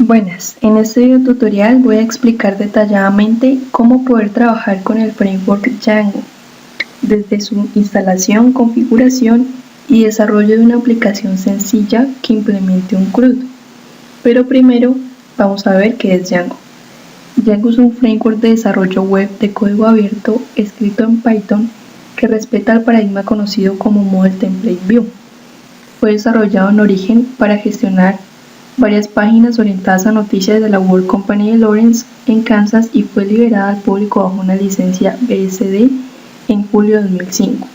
Buenas, en este video tutorial voy a explicar detalladamente cómo poder trabajar con el framework Django, desde su instalación, configuración y desarrollo de una aplicación sencilla que implemente un CRUD. Pero primero vamos a ver qué es Django. Django es un framework de desarrollo web de código abierto escrito en Python que respeta el paradigma conocido como Model Template View. Fue desarrollado en origen para gestionar varias páginas orientadas a noticias de la World Company de Lawrence en Kansas y fue liberada al público bajo una licencia BSD en julio de 2005.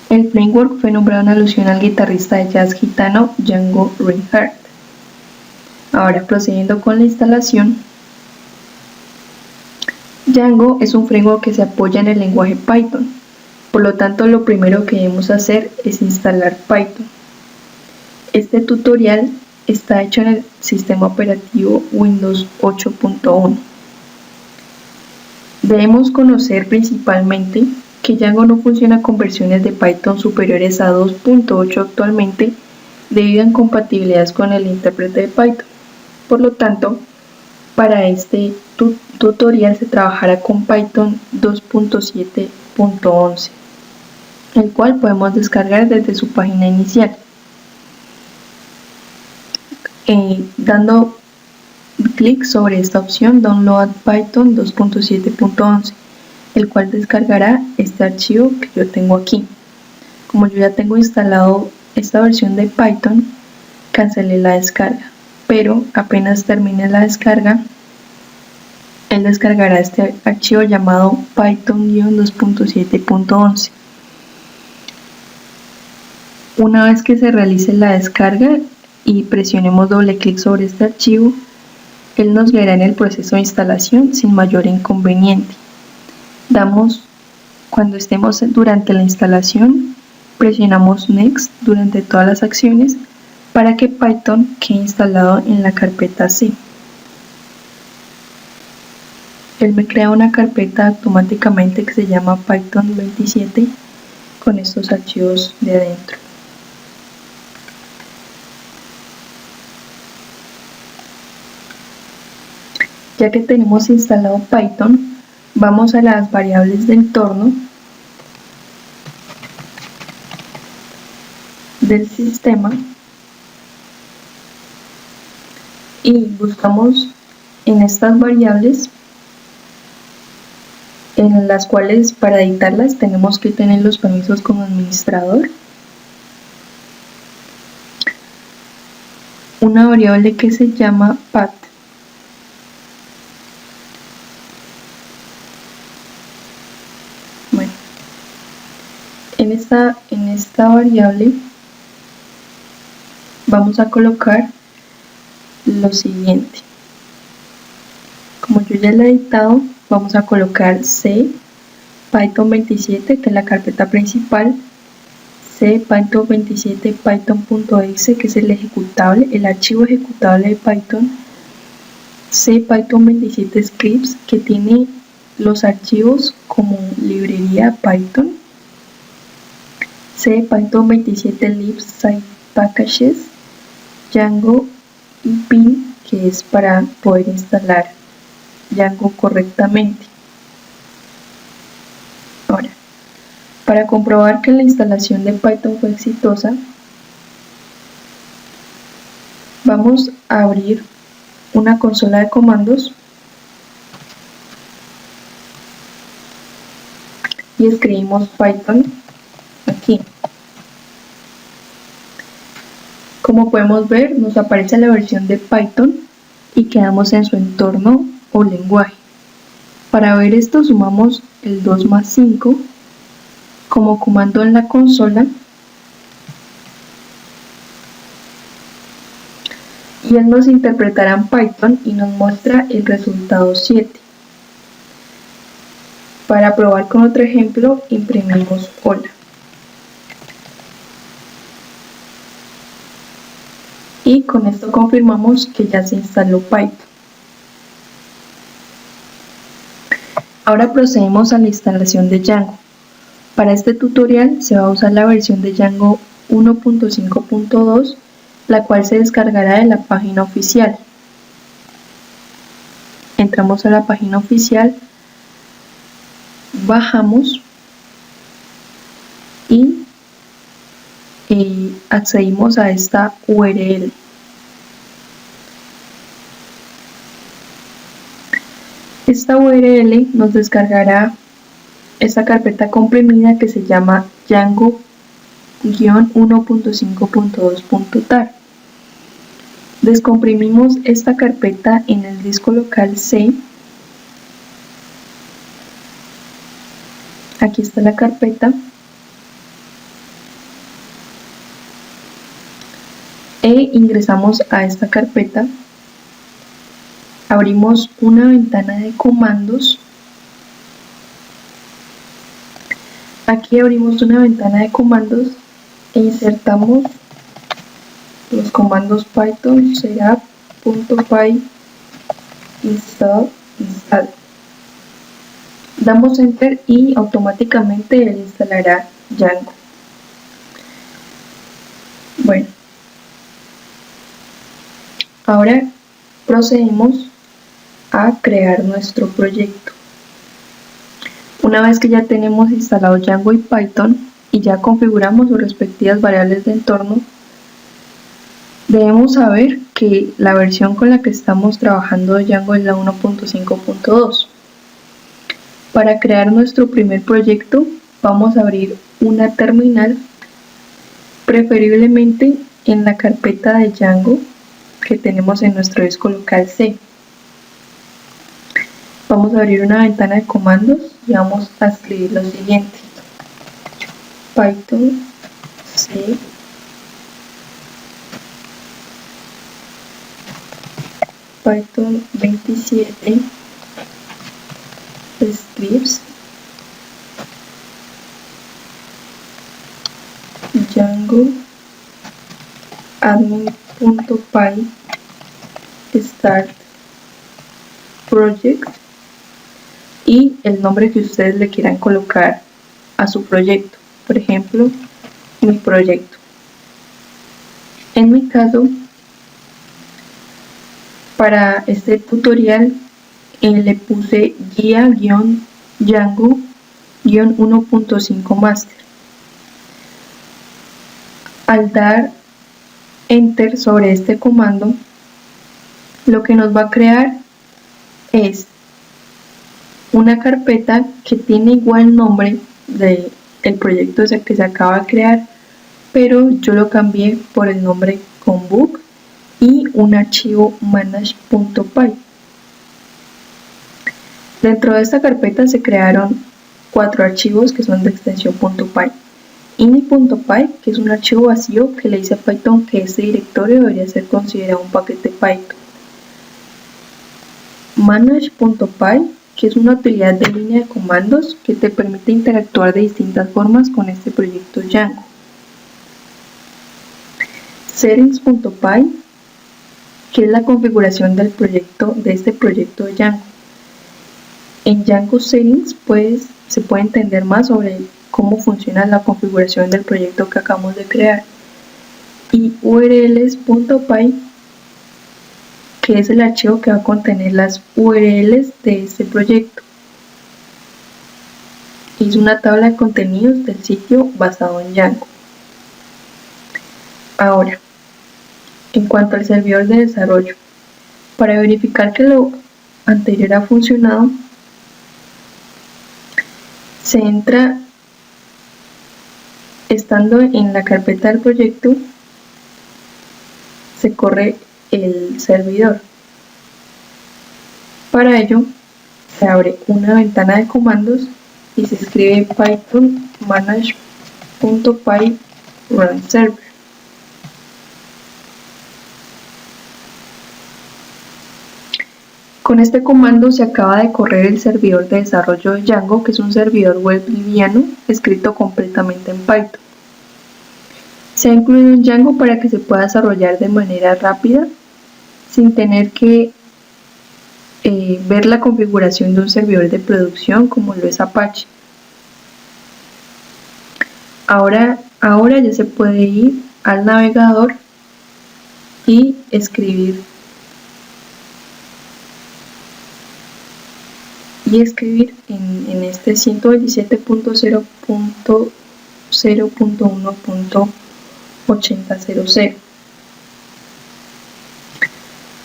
El framework fue nombrado en alusión al guitarrista de jazz gitano Django Reinhardt. Ahora, procediendo con la instalación. Django es un framework que se apoya en el lenguaje Python, por lo tanto lo primero que debemos hacer es instalar Python. Este tutorial está hecho en el sistema operativo Windows 8.1. Debemos conocer principalmente que Django no funciona con versiones de Python superiores a 2.8 actualmente debido a incompatibilidades con el intérprete de Python. Por lo tanto, para este tutorial se trabajará con Python 2.7.11, el cual podemos descargar desde su página inicial. Dando clic sobre esta opción Download Python 2.7.11, el cual descargará este archivo que yo tengo aquí. Como yo ya tengo instalado esta versión de Python, cancelé la descarga, pero apenas termine la descarga, él descargará este archivo llamado Python-2.7.11. Una vez que se realice la descarga y presionemos doble clic sobre este archivo, él nos guiará en el proceso de instalación sin mayor inconveniente. Cuando estemos durante la instalación, presionamos Next durante todas las acciones para que Python quede instalado en la carpeta C. Él me crea una carpeta automáticamente que se llama Python 27 con estos archivos de adentro. Ya que tenemos instalado Python, vamos a las variables de entorno del sistema y buscamos en estas variables, en las cuales para editarlas tenemos que tener los permisos como administrador, una variable que se llama path. En esta variable vamos a colocar lo siguiente. Como yo ya lo he editado, vamos a colocar C Python 27, que es la carpeta principal, C Python 27 Python.exe, que es el ejecutable, el archivo ejecutable de Python, C Python 27 scripts, que tiene los archivos como librería Python, C Python 27 libs site packages, Django y pin, que es para poder instalar Django correctamente. Ahora, para comprobar que la instalación de Python fue exitosa, vamos a abrir una consola de comandos y escribimos Python aquí. Como podemos ver, nos aparece la versión de Python y quedamos en su entorno o lenguaje. Para ver esto, sumamos el 2 más 5 como comando en la consola y él nos interpretará en Python y nos muestra el resultado 7. Para probar con otro ejemplo, imprimimos hola. Y con esto confirmamos que ya se instaló Python. Ahora procedemos a la instalación de Django. Para este tutorial se va a usar la versión de Django 1.5.2, la cual se descargará de la página oficial. acercamos a la página oficial, bajamos y accedimos a esta URL. Esta URL nos descargará esta carpeta comprimida que se llama Django-1.5.2.tar. Descomprimimos esta carpeta en el disco local C. Aquí está la carpeta. E ingresamos a esta carpeta. Abrimos una ventana de comandos. Aquí abrimos una ventana de comandos e insertamos los comandos python serap.py install. Damos enter y automáticamente él instalará Django. Bueno, ahora procedemos a crear nuestro proyecto. Una vez que ya tenemos instalado Django y Python y ya configuramos sus respectivas variables de entorno, debemos saber que la versión con la que estamos trabajando de Django es la 1.5.2. Para crear nuestro primer proyecto vamos a abrir una terminal, preferiblemente en la carpeta de Django que tenemos en nuestro disco local C. Vamos a abrir una ventana de comandos y vamos a escribir lo siguiente: Python C Python 27 scripts Django admin.py start project y el nombre que ustedes le quieran colocar a su proyecto. Por ejemplo, mi proyecto. En mi caso, para este tutorial le puse guía-Django-1.5 master. Al dar enter sobre este comando, lo que nos va a crear es una carpeta que tiene igual nombre del proyecto que se acaba de crear, pero yo lo cambié por el nombre con book y un archivo manage.py. Dentro de esta carpeta se crearon 4 archivos que son de extensión .py. ini.py, que es un archivo vacío que le dice a Python que este directorio debería ser considerado un paquete Python. Manage.py, que es una utilidad de línea de comandos que te permite interactuar de distintas formas con este proyecto Django. Settings.py, que es la configuración del proyecto, de este proyecto de Django. En Django Settings se puede entender más sobre cómo funciona la configuración del proyecto que acabamos de crear. Y urls.py, que es el archivo que va a contener las URLs de este proyecto. Es una tabla de contenidos del sitio basado en Django. Ahora, en cuanto al servidor de desarrollo, para verificar que lo anterior ha funcionado, se entra estando en la carpeta del proyecto, se corre el servidor. Para ello se abre una ventana de comandos y se escribe python manage.py run server. Con este comando se acaba de correr el servidor de desarrollo de Django, que es un servidor web liviano escrito completamente en Python. Se ha incluido en Django para que se pueda desarrollar de manera rápida sin tener que ver la configuración de un servidor de producción como lo es Apache. Ahora ya se puede ir al navegador y escribir y escribir en este 127.0.0.1.8000.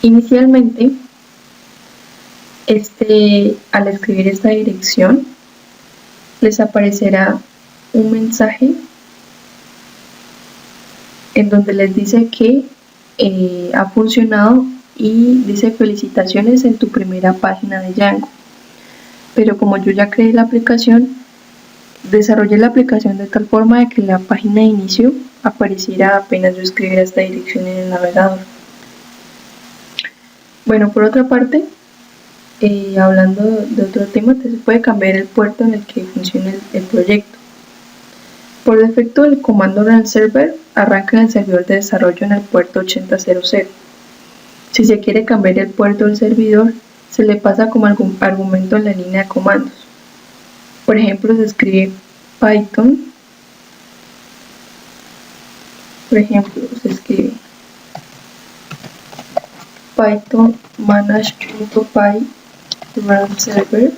Inicialmente, al escribir esta dirección, les aparecerá un mensaje en donde les dice que ha funcionado y dice felicitaciones en tu primera página de Django. Pero como yo ya creé la aplicación, desarrollé la aplicación de tal forma de que la página de inicio apareciera apenas yo escribiera esta dirección en el navegador. Bueno, por otra parte, hablando de otro tema, se puede cambiar el puerto en el que funcione el proyecto. Por defecto, el comando run server arranca en el servidor de desarrollo en el puerto 8000. Si se quiere cambiar el puerto del servidor, se le pasa como algún argumento en la línea de comandos. Por ejemplo, se escribe Python. Por ejemplo, se escribe Python manage.py run server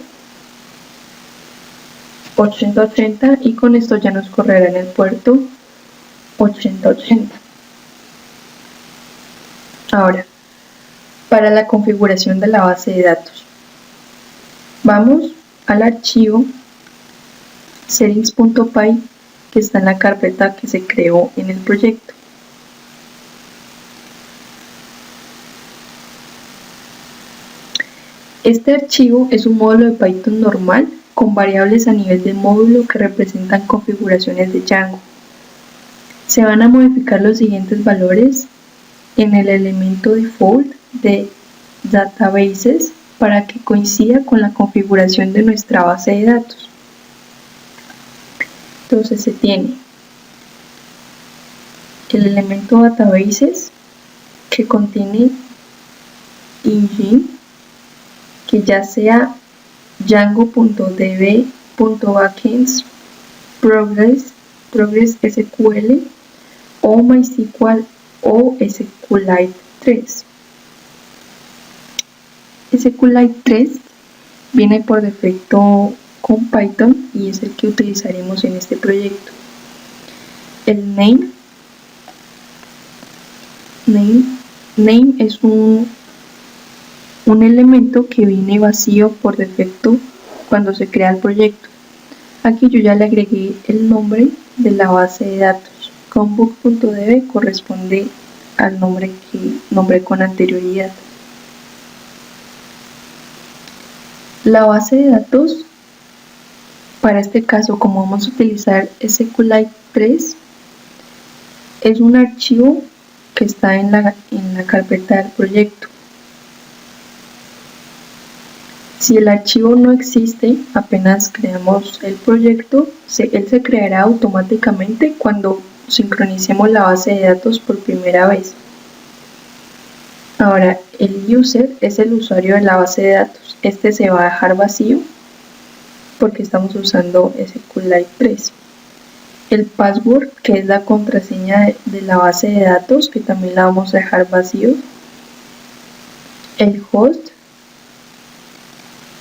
8080 y con esto ya nos correrá en el puerto 8080. Ahora, para la configuración de la base de datos, vamos al archivo settings.py que está en la carpeta que se creó en el proyecto. Este archivo es un módulo de Python normal con variables a nivel del módulo que representan configuraciones de Django. Se van a modificar los siguientes valores en el elemento default de databases para que coincida con la configuración de nuestra base de datos. Entonces se tiene el elemento databases que contiene engine, que ya sea django.db.backends, progress SQL o MySQL o SQLite 3. SQLite 3 viene por defecto con Python y es el que utilizaremos en este proyecto. El name es un elemento que viene vacío por defecto cuando se crea el proyecto. Aquí yo ya le agregué el nombre de la base de datos. Combook.db corresponde al nombre que nombré con anterioridad. La base de datos, para este caso, como vamos a utilizar SQLite 3, es un archivo que está en la carpeta del proyecto. Si el archivo no existe, apenas creamos el proyecto, él se creará automáticamente cuando sincronicemos la base de datos por primera vez. Ahora, el user es el usuario de la base de datos. Este se va a dejar vacío porque estamos usando SQLite 3. El password, que es la contraseña de la base de datos, que también la vamos a dejar vacío. El host,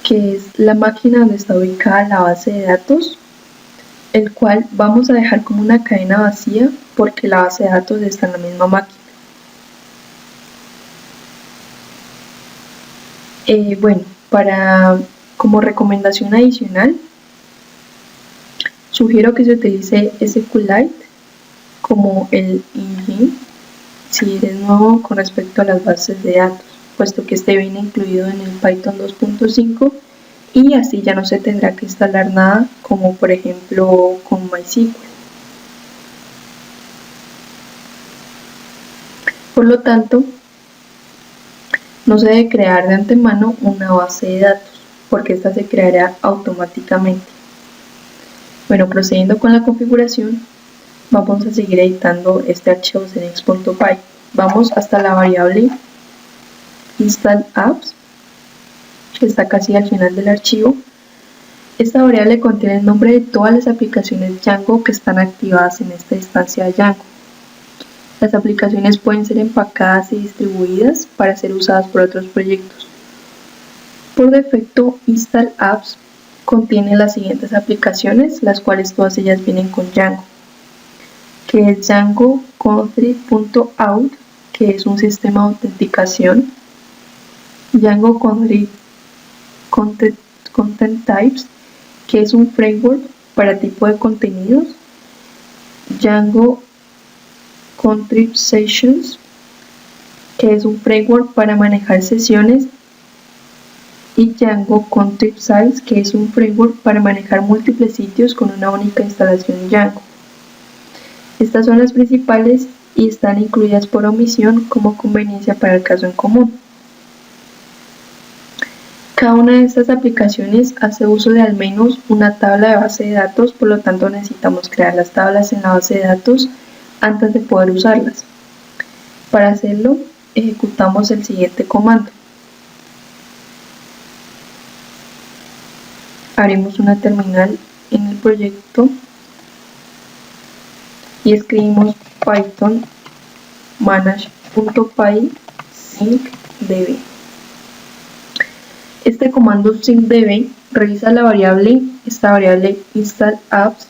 que es la máquina donde está ubicada la base de datos, el cual vamos a dejar como una cadena vacía porque la base de datos está en la misma máquina. Bueno, como recomendación adicional, sugiero que se utilice SQLite como el engine si eres nuevo con respecto a las bases de datos, puesto que este viene incluido en el Python 2.5 y así ya no se tendrá que instalar nada como por ejemplo con MySQL. Por lo tanto, no se debe crear de antemano una base de datos porque esta se creará automáticamente. Bueno, procediendo con la configuración, vamos a seguir editando este archivo settings.py. Vamos hasta la variable install apps, que está casi al final del archivo. Esta variable contiene el nombre de todas las aplicaciones Django que están activadas en esta instancia de Django. Las aplicaciones pueden ser empacadas y distribuidas para ser usadas por otros proyectos. Por defecto, Install Apps contiene las siguientes aplicaciones, las cuales todas ellas vienen con Django, que es Django Country.out, que es un sistema de autenticación, Django Content Types, que es un framework para tipo de contenidos, Django Contrib Sessions, que es un framework para manejar sesiones, y Django Contrib Sites, que es un framework para manejar múltiples sitios con una única instalación Django. Estas son las principales y están incluidas por omisión como conveniencia para el caso en común. Cada una de estas aplicaciones hace uso de al menos una tabla de base de datos, por lo tanto necesitamos crear las tablas en la base de datos antes de poder usarlas. Para hacerlo, ejecutamos el siguiente comando. Abrimos una terminal en el proyecto y escribimos python manage.py syncdb. Este comando syncdb revisa esta variable install apps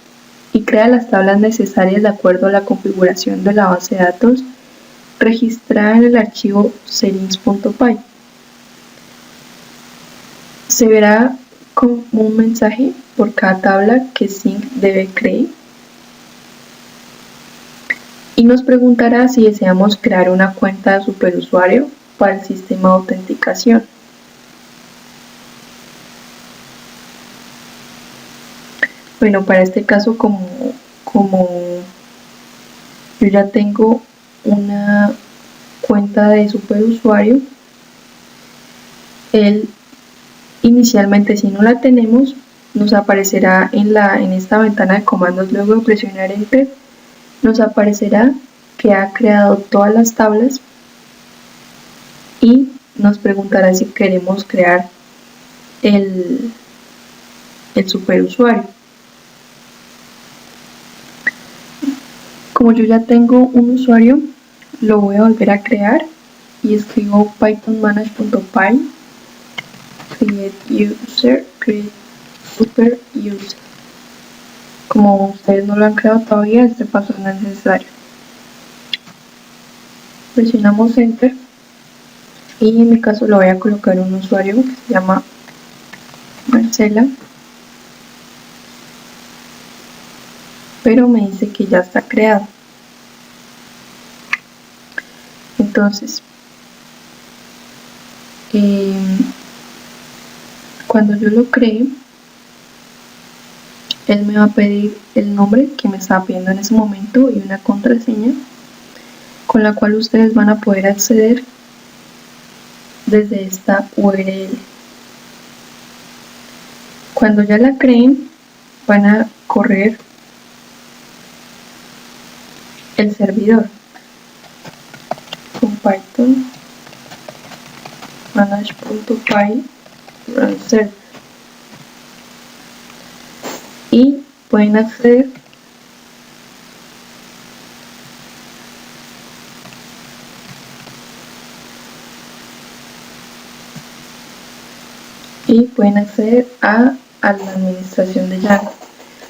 y crea las tablas necesarias de acuerdo a la configuración de la base de datos registrada en el archivo settings.py. Se verá como un mensaje por cada tabla que syncdb cree y nos preguntará si deseamos crear una cuenta de superusuario para el sistema de autenticación. Bueno, para este caso, como yo ya tengo una cuenta de superusuario, inicialmente, si no la tenemos, nos aparecerá en esta ventana de comandos. Luego de presionar Enter, nos aparecerá que ha creado todas las tablas y nos preguntará si queremos crear el superusuario. Como yo ya tengo un usuario, lo voy a volver a crear y escribo python manage.py create super user. Como ustedes no lo han creado todavía, este paso no es necesario. Presionamos Enter y en mi caso le voy a colocar un usuario que se llama Marcela, pero me dice que ya está creado. Entonces, cuando yo lo cree, él me va a pedir el nombre que me estaba pidiendo en ese momento y una contraseña con la cual ustedes van a poder acceder desde esta URL. Cuando ya la creen, van a correr el servidor con python manage.py run server y pueden acceder a la administración de Django.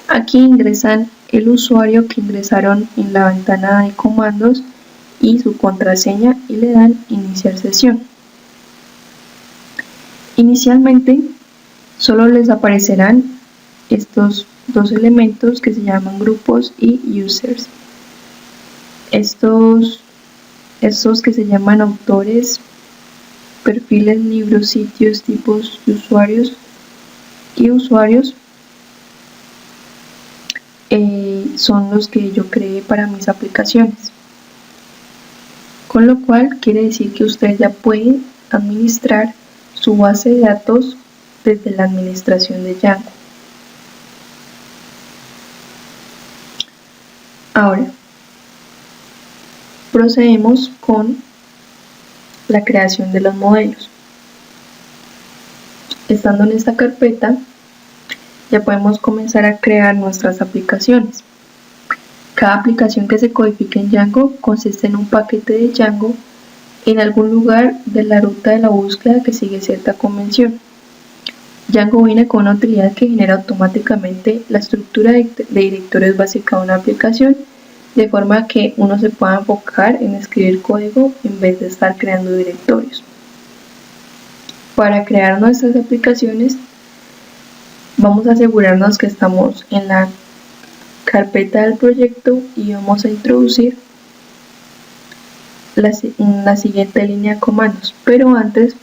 Aquí ingresan el usuario que ingresaron en la ventana de comandos y su contraseña y le dan iniciar sesión. Inicialmente solo les aparecerán estos dos elementos que se llaman grupos y users. Estos que se llaman autores, perfiles, libros, sitios, tipos de usuarios y usuarios son los que yo creé para mis aplicaciones, con lo cual quiere decir que ustedes ya pueden administrar su base de datos desde la administración de Django. Ahora procedemos con la creación de los modelos. Estando en esta carpeta, ya podemos comenzar a crear nuestras aplicaciones. Cada aplicación que se codifique en Django consiste en un paquete de Django en algún lugar de la ruta de la búsqueda que sigue cierta convención. Django viene con una utilidad que genera automáticamente la estructura de directorios básica de una aplicación, de forma que uno se pueda enfocar en escribir código en vez de estar creando directorios. Para crear nuestras aplicaciones, vamos a asegurarnos que estamos en la carpeta del proyecto y vamos a introducir la siguiente línea de comandos. Pero antes,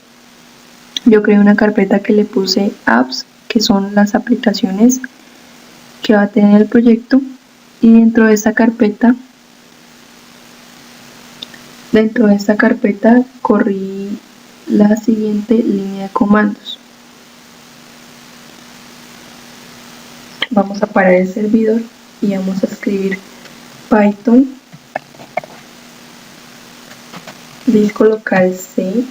yo creé una carpeta que le puse apps, que son las aplicaciones que va a tener el proyecto, y dentro de esta carpeta corrí la siguiente línea de comandos. Vamos a parar el servidor y vamos a escribir Python disco local C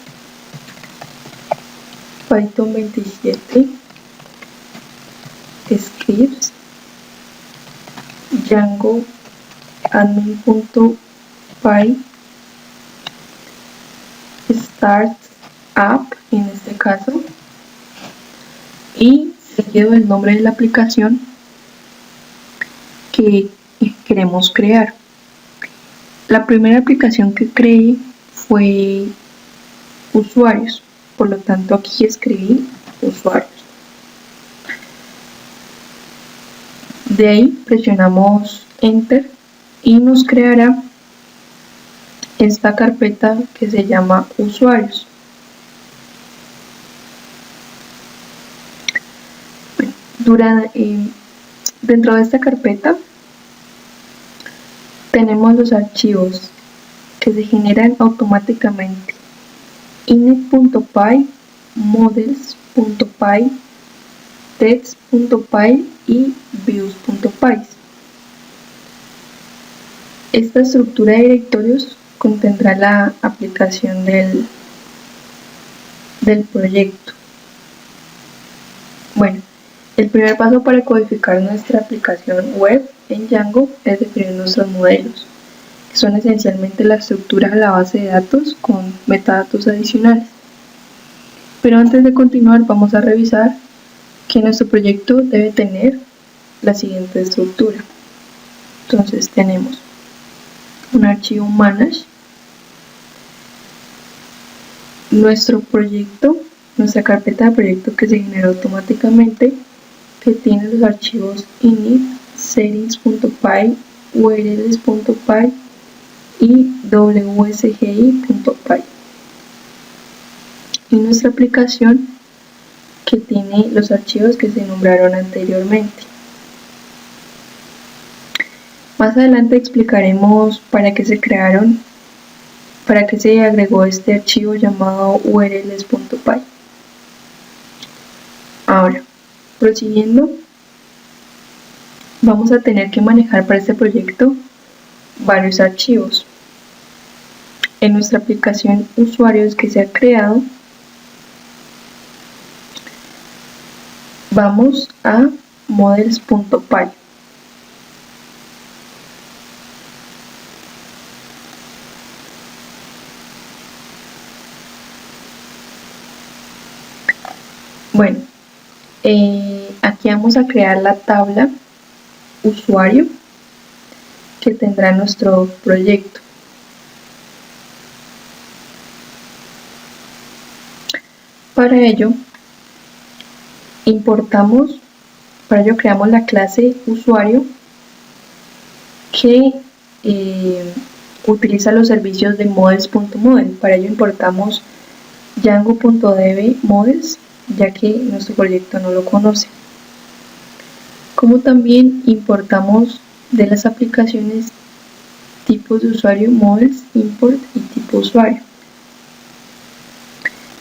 Python 27 scripts Django admin.py start app en este caso, y seguido del nombre de la aplicación que queremos crear. La primera aplicación que creé fue usuarios, por lo tanto aquí escribí usuarios. De ahí presionamos enter y nos creará esta carpeta que se llama usuarios. Dentro de esta carpeta tenemos los archivos que se generan automáticamente: init.py, models.py, text.py y views.py. Esta estructura de directorios contendrá la aplicación del proyecto. Bueno, el primer paso para codificar nuestra aplicación web en Django es definir nuestros modelos, que son esencialmente la estructura de la base de datos con metadatos adicionales. Pero antes de continuar, vamos a revisar que nuestro proyecto debe tener la siguiente estructura. Entonces tenemos un archivo manage, nuestro proyecto, nuestra carpeta de proyecto que se genera automáticamente, que tiene los archivos init, settings.py, urls.py y wsgi.py, y nuestra aplicación que tiene los archivos que se nombraron anteriormente. Más adelante explicaremos para qué se agregó este archivo llamado urls.py. Ahora, prosiguiendo, vamos a tener que manejar para este proyecto varios archivos. En nuestra aplicación usuarios que se ha creado, vamos a models.py. Bueno, aquí vamos a crear la tabla usuario que tendrá nuestro proyecto. Para ello creamos la clase usuario que utiliza los servicios de models.model. Para ello importamos django.db models, ya que nuestro proyecto no lo conoce. Como también importamos de las aplicaciones tipos de usuario, models, import y tipo usuario.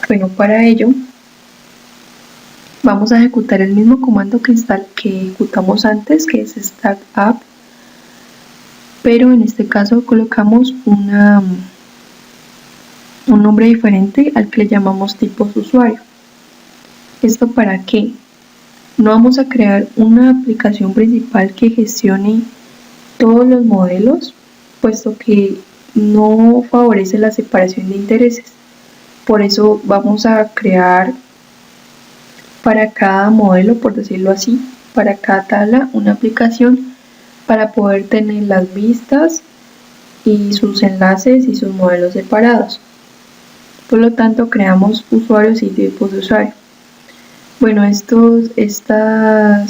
Bueno, para ello vamos a ejecutar el mismo comando que ejecutamos antes, que es start app, pero en este caso colocamos un nombre diferente al que le llamamos tipos usuario. ¿Esto para qué? No vamos a crear una aplicación principal que gestione todos los modelos, puesto que no favorece la separación de intereses. Por eso vamos a crear para cada modelo, por decirlo así, para cada tabla, una aplicación para poder tener las vistas y sus enlaces y sus modelos separados. Por lo tanto, creamos usuarios y tipos de usuario. Bueno, esta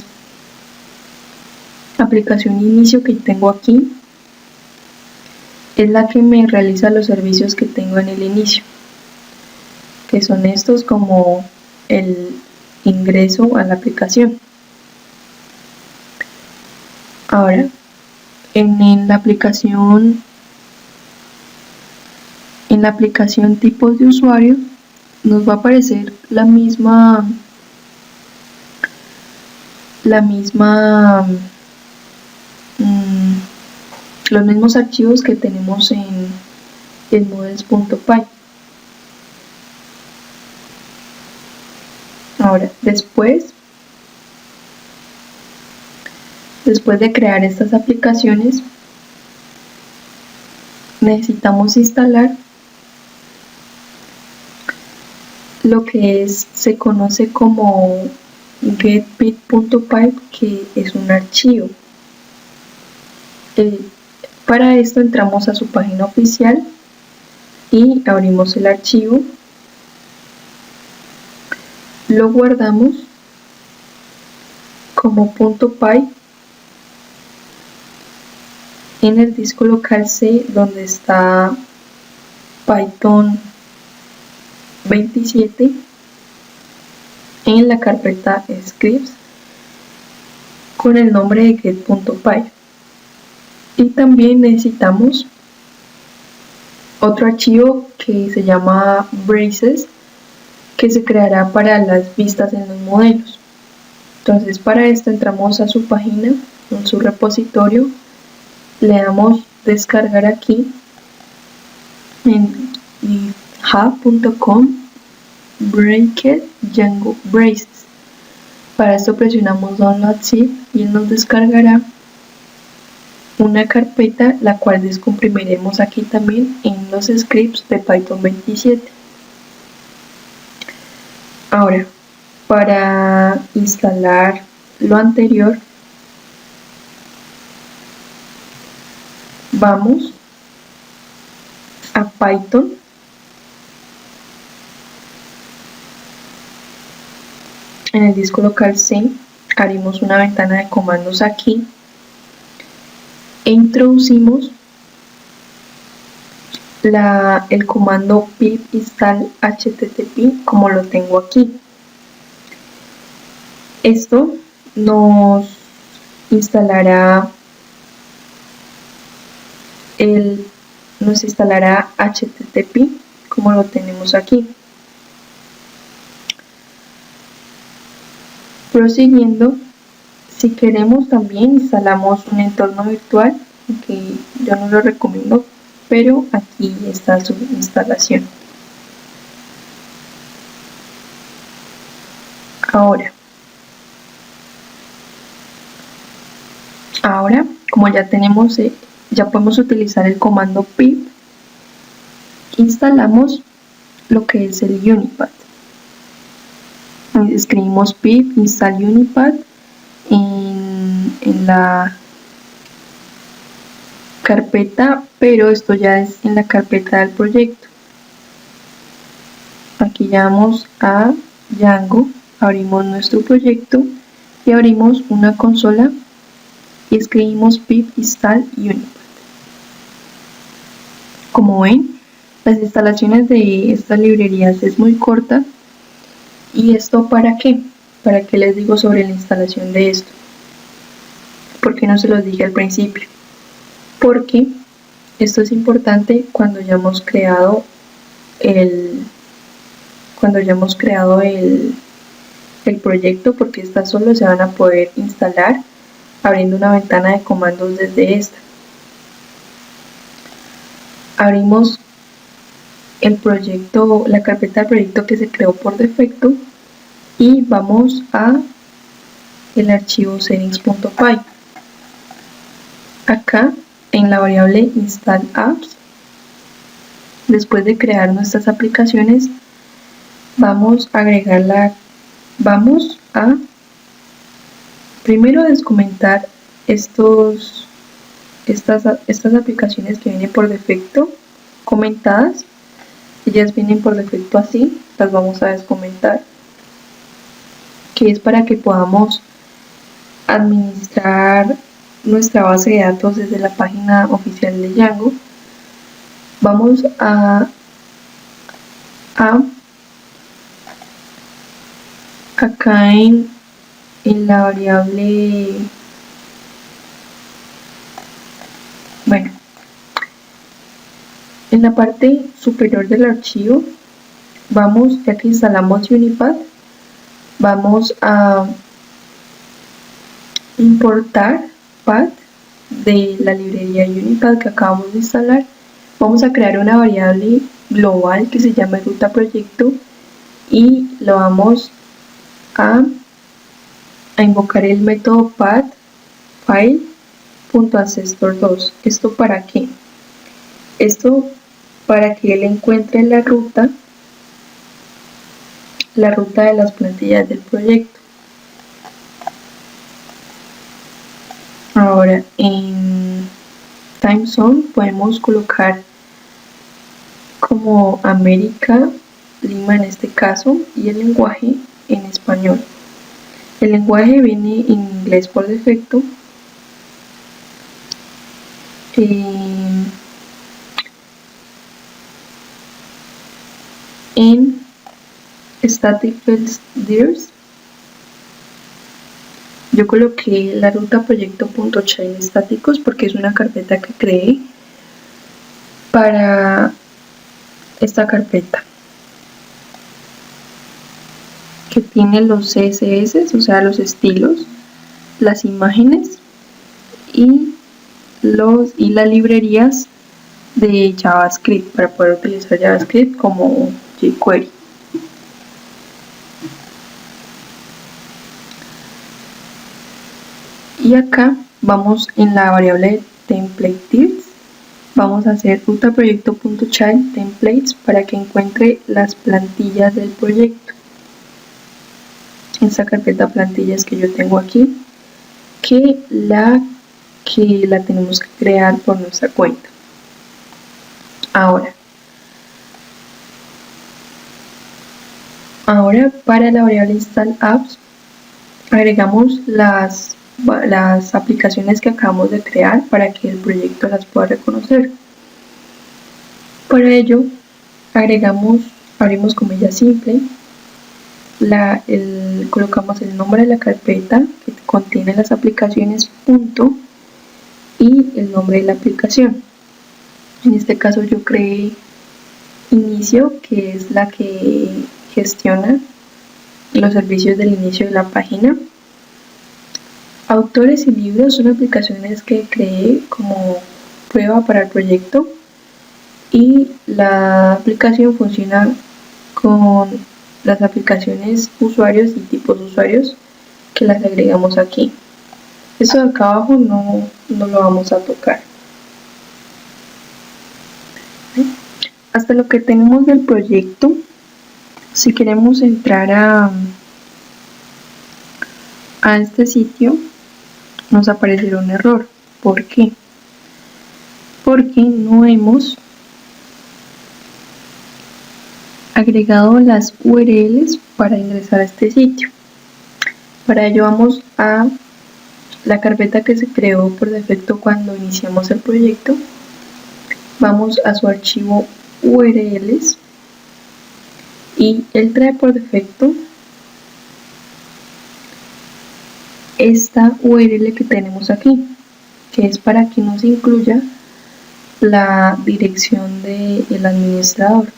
aplicación inicio que tengo aquí es la que me realiza los servicios que tengo en el inicio, que son estos como el ingreso a la aplicación. Ahora, en la aplicación tipos de usuario nos va a aparecer los mismos archivos que tenemos en models.py. Ahora, después de crear estas aplicaciones, necesitamos instalar lo que se conoce como getbit.py, que es un archivo. Para esto entramos a su página oficial y abrimos el archivo, lo guardamos como .py en el disco local C, donde está Python 27, en la carpeta scripts con el nombre de get.py. Y también necesitamos otro archivo que se llama braces, que se creará para las vistas en los modelos. Entonces, para esto entramos a su página, en su repositorio, le damos descargar aquí en github.com breaked Django braces. Para esto presionamos download zip y nos descargará una carpeta, la cual descomprimiremos aquí también en los scripts de Python 27. Ahora, para instalar lo anterior, vamos a Python, en el disco local C, haremos una ventana de comandos aquí e introducimos el comando pip install http, como lo tengo aquí. Esto nos instalará http, como lo tenemos aquí. Prosiguiendo, si queremos también instalamos un entorno virtual, que yo no lo recomiendo, pero aquí está su instalación. Ahora, como ya podemos utilizar el comando pip, instalamos lo que es el Unipad. Escribimos pip install Unipad en la carpeta, pero esto ya es en la carpeta del proyecto. Aquí llamamos a Django, abrimos nuestro proyecto y abrimos una consola y escribimos pip install Unipad. Como ven, las instalaciones de estas librerías es muy corta. ¿Y esto para qué? ¿Para qué les digo sobre la instalación de esto? ¿Por qué no se los dije al principio? Porque esto es importante cuando ya hemos creado el proyecto, porque estas solo se van a poder instalar abriendo una ventana de comandos desde esta. Abrimos el proyecto, la carpeta del proyecto que se creó por defecto, y vamos a el archivo settings.py. Acá en la variable install apps, después de crear nuestras aplicaciones, vamos a agregar Vamos a primero descomentar estas aplicaciones que vienen por defecto comentadas. Ellas vienen por defecto así, las vamos a descomentar, que es para que podamos administrar nuestra base de datos desde la página oficial de Django. Vamos acá en la variable, bueno, en la parte superior del archivo, vamos, ya que instalamos Unipath, vamos a importar path de la librería Unipath que acabamos de instalar. Vamos a crear una variable global que se llama ruta proyecto y lo vamos a invocar el método path file.ancestor2. ¿Esto para qué? Esto para que él encuentre la ruta de las plantillas del proyecto. Ahora en time zone podemos colocar como América, Lima en este caso, y el lenguaje en español. El lenguaje viene en inglés por defecto. En static fields dirs yo coloqué la ruta proyecto.child estáticos porque es una carpeta que creé para esta carpeta que tiene los CSS, o sea los estilos, las imágenes y las librerías de JavaScript para poder utilizar JavaScript como jQuery. Y acá vamos en la variable templates, vamos a hacer ruta proyecto.child templates para que encuentre las plantillas del proyecto. Esta carpeta plantillas que yo tengo aquí, que la tenemos que crear por nuestra cuenta. Ahora para la variable install apps agregamos las aplicaciones que acabamos de crear para que el proyecto las pueda reconocer. Para ello abrimos comilla simple, colocamos el nombre de la carpeta que contiene las aplicaciones punto y el nombre de la aplicación. En este caso yo creé inicio, que es la que gestiona los servicios del inicio de la página. Autores y libros son aplicaciones que creé como prueba para el proyecto y la aplicación funciona con las aplicaciones usuarios y tipos de usuarios que las agregamos aquí. Esto de acá abajo no lo vamos a tocar. Hasta lo que tenemos del proyecto. Si queremos entrar a este sitio, nos aparecerá un error. ¿Por qué? Porque no hemos agregado las URLs para ingresar a este sitio. Para ello vamos a la carpeta que se creó por defecto cuando iniciamos el proyecto. Vamos a su archivo URLs y él trae por defecto esta URL que tenemos aquí, que es para que nos incluya la dirección del administrador.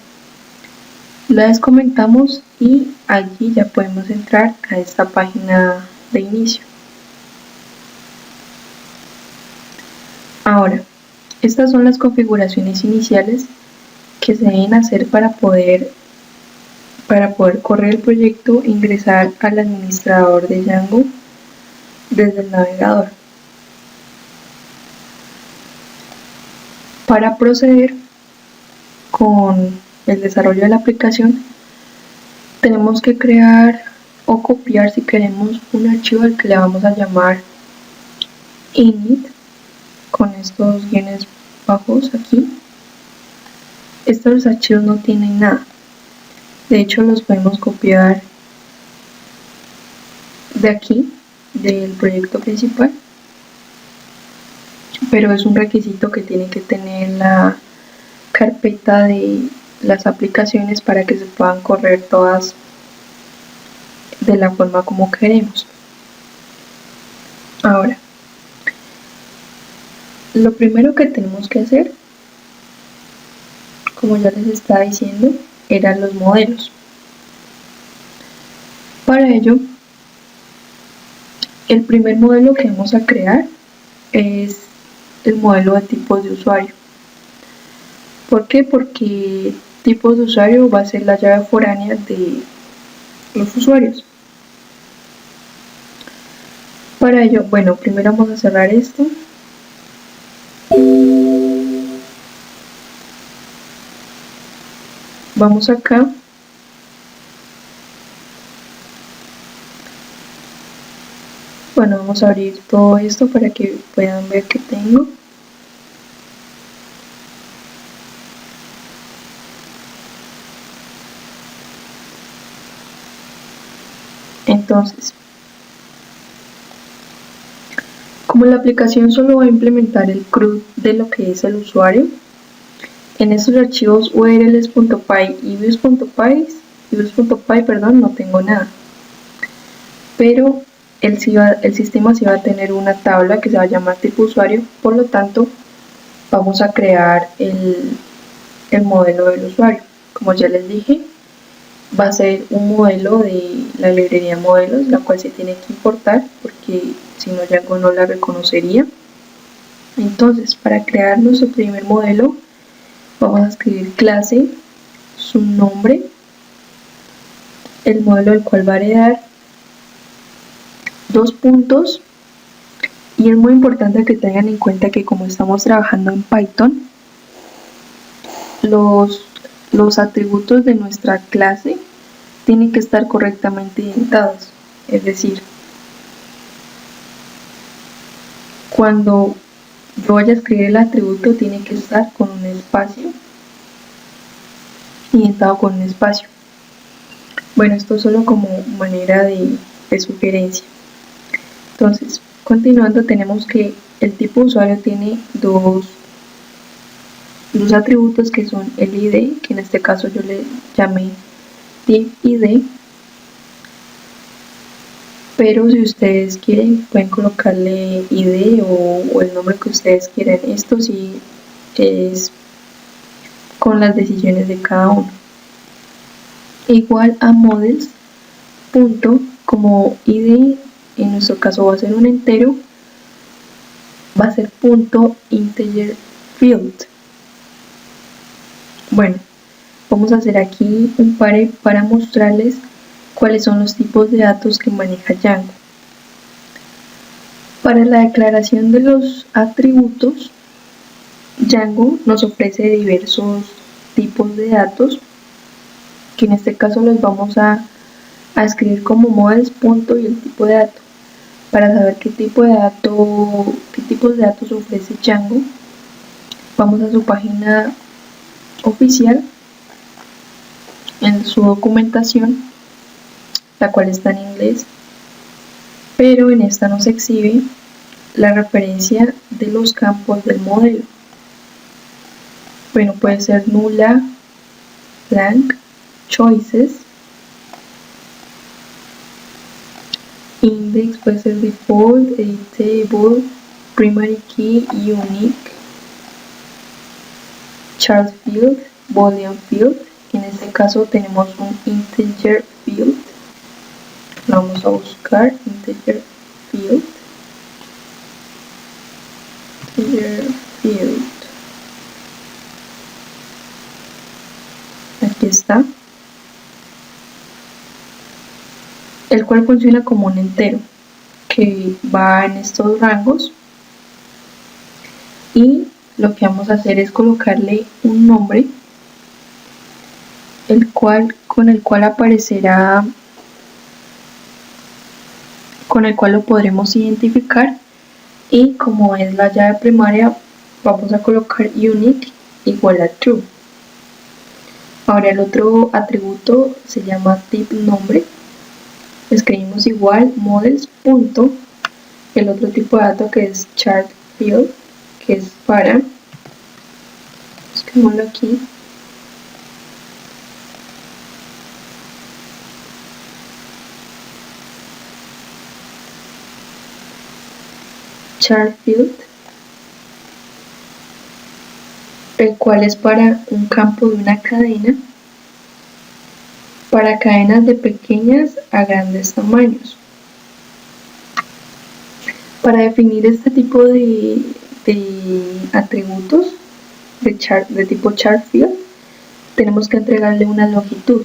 La descomentamos y allí ya podemos entrar a esta página de inicio. Ahora, estas son las configuraciones iniciales que se deben hacer para poder correr el proyecto e ingresar al administrador de Django desde el navegador. Para proceder con el desarrollo de la aplicación, tenemos que crear o copiar si queremos un archivo al que le vamos a llamar init con estos guiones bajos aquí. Estos archivos no tienen nada, de hecho los podemos copiar de aquí, del proyecto principal, pero es un requisito que tiene que tener la carpeta de las aplicaciones para que se puedan correr todas de la forma como queremos. Ahora, lo primero que tenemos que hacer, como ya les estaba diciendo, eran los modelos. Para ello, el primer modelo que vamos a crear es el modelo de tipos de usuario. ¿Por qué? Porque tipos de usuario va a ser la llave foránea de los usuarios. Para ello, bueno, primero vamos a cerrar esto. Vamos acá. Bueno, vamos a abrir todo esto para que puedan ver que tengo. Entonces, como la aplicación solo va a implementar el CRUD de lo que es el usuario, en estos archivos urls.py y views.py, no tengo nada. Pero el sistema sí va a tener una tabla que se va a llamar tipo usuario, por lo tanto vamos a crear el modelo del usuario. Como ya les dije, va a ser un modelo de la librería modelos, la cual se tiene que importar porque si no Django no la reconocería. Entonces, para crear nuestro primer modelo, vamos a escribir clase, su nombre, el modelo del cual va a heredar, dos puntos, y es muy importante que tengan en cuenta que como estamos trabajando en Python, los atributos de nuestra clase tienen que estar correctamente indentados, es decir, cuando yo vaya a escribir el atributo tiene que estar con un espacio, indentado con un espacio. Bueno, esto solo como manera de sugerencia. Entonces, continuando, tenemos que el tipo de usuario tiene dos atributos que son el ID, que en este caso yo le llamé div ID, pero si ustedes quieren pueden colocarle ID o el nombre que ustedes quieran. Esto sí es con las decisiones de cada uno. Igual a models punto, como ID en nuestro caso va a ser un entero, va a ser punto integer field. Bueno, vamos a hacer aquí un pare para mostrarles cuáles son los tipos de datos que maneja Django. Para la declaración de los atributos, Django nos ofrece diversos tipos de datos, que en este caso los vamos a escribir como models punto y el tipo de dato. Para saber qué tipos de datos ofrece Django, vamos a su página oficial, en su documentación, la cual está en inglés, pero en esta nos exhibe la referencia de los campos del modelo. Bueno, puede ser nula, blank, choices, index puede ser default, editable, primary key, unique, chart field, boolean field. En este caso tenemos un integer field. Vamos a buscar integer field. Aquí está. El cual funciona como un entero que va en estos rangos, y lo que vamos a hacer es colocarle un nombre con el cual aparecerá con el cual lo podremos identificar, y como es la llave primaria vamos a colocar unique igual a true. Ahora el otro atributo se llama tip nombre. Escribimos igual models punto el otro tipo de dato que es chart field, que es para, escribámoslo aquí, chart field, el cual es para un campo de una cadena, para cadenas de pequeñas a grandes tamaños. Para definir este tipo de atributos de tipo chart field, tenemos que entregarle una longitud.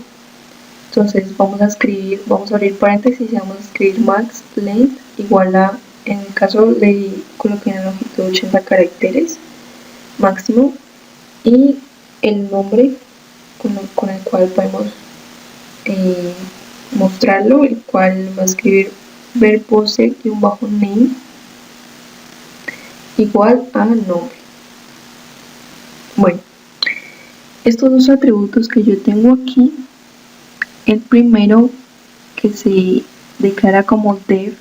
Entonces vamos a abrir paréntesis y vamos a escribir max length igual a, en el caso le coloqué en la longitud 80 caracteres máximo, y el nombre con el cual podemos mostrarlo, el cual va a escribir verbose-name igual a nombre. Bueno, estos dos atributos que yo tengo aquí, el primero que se declara como def,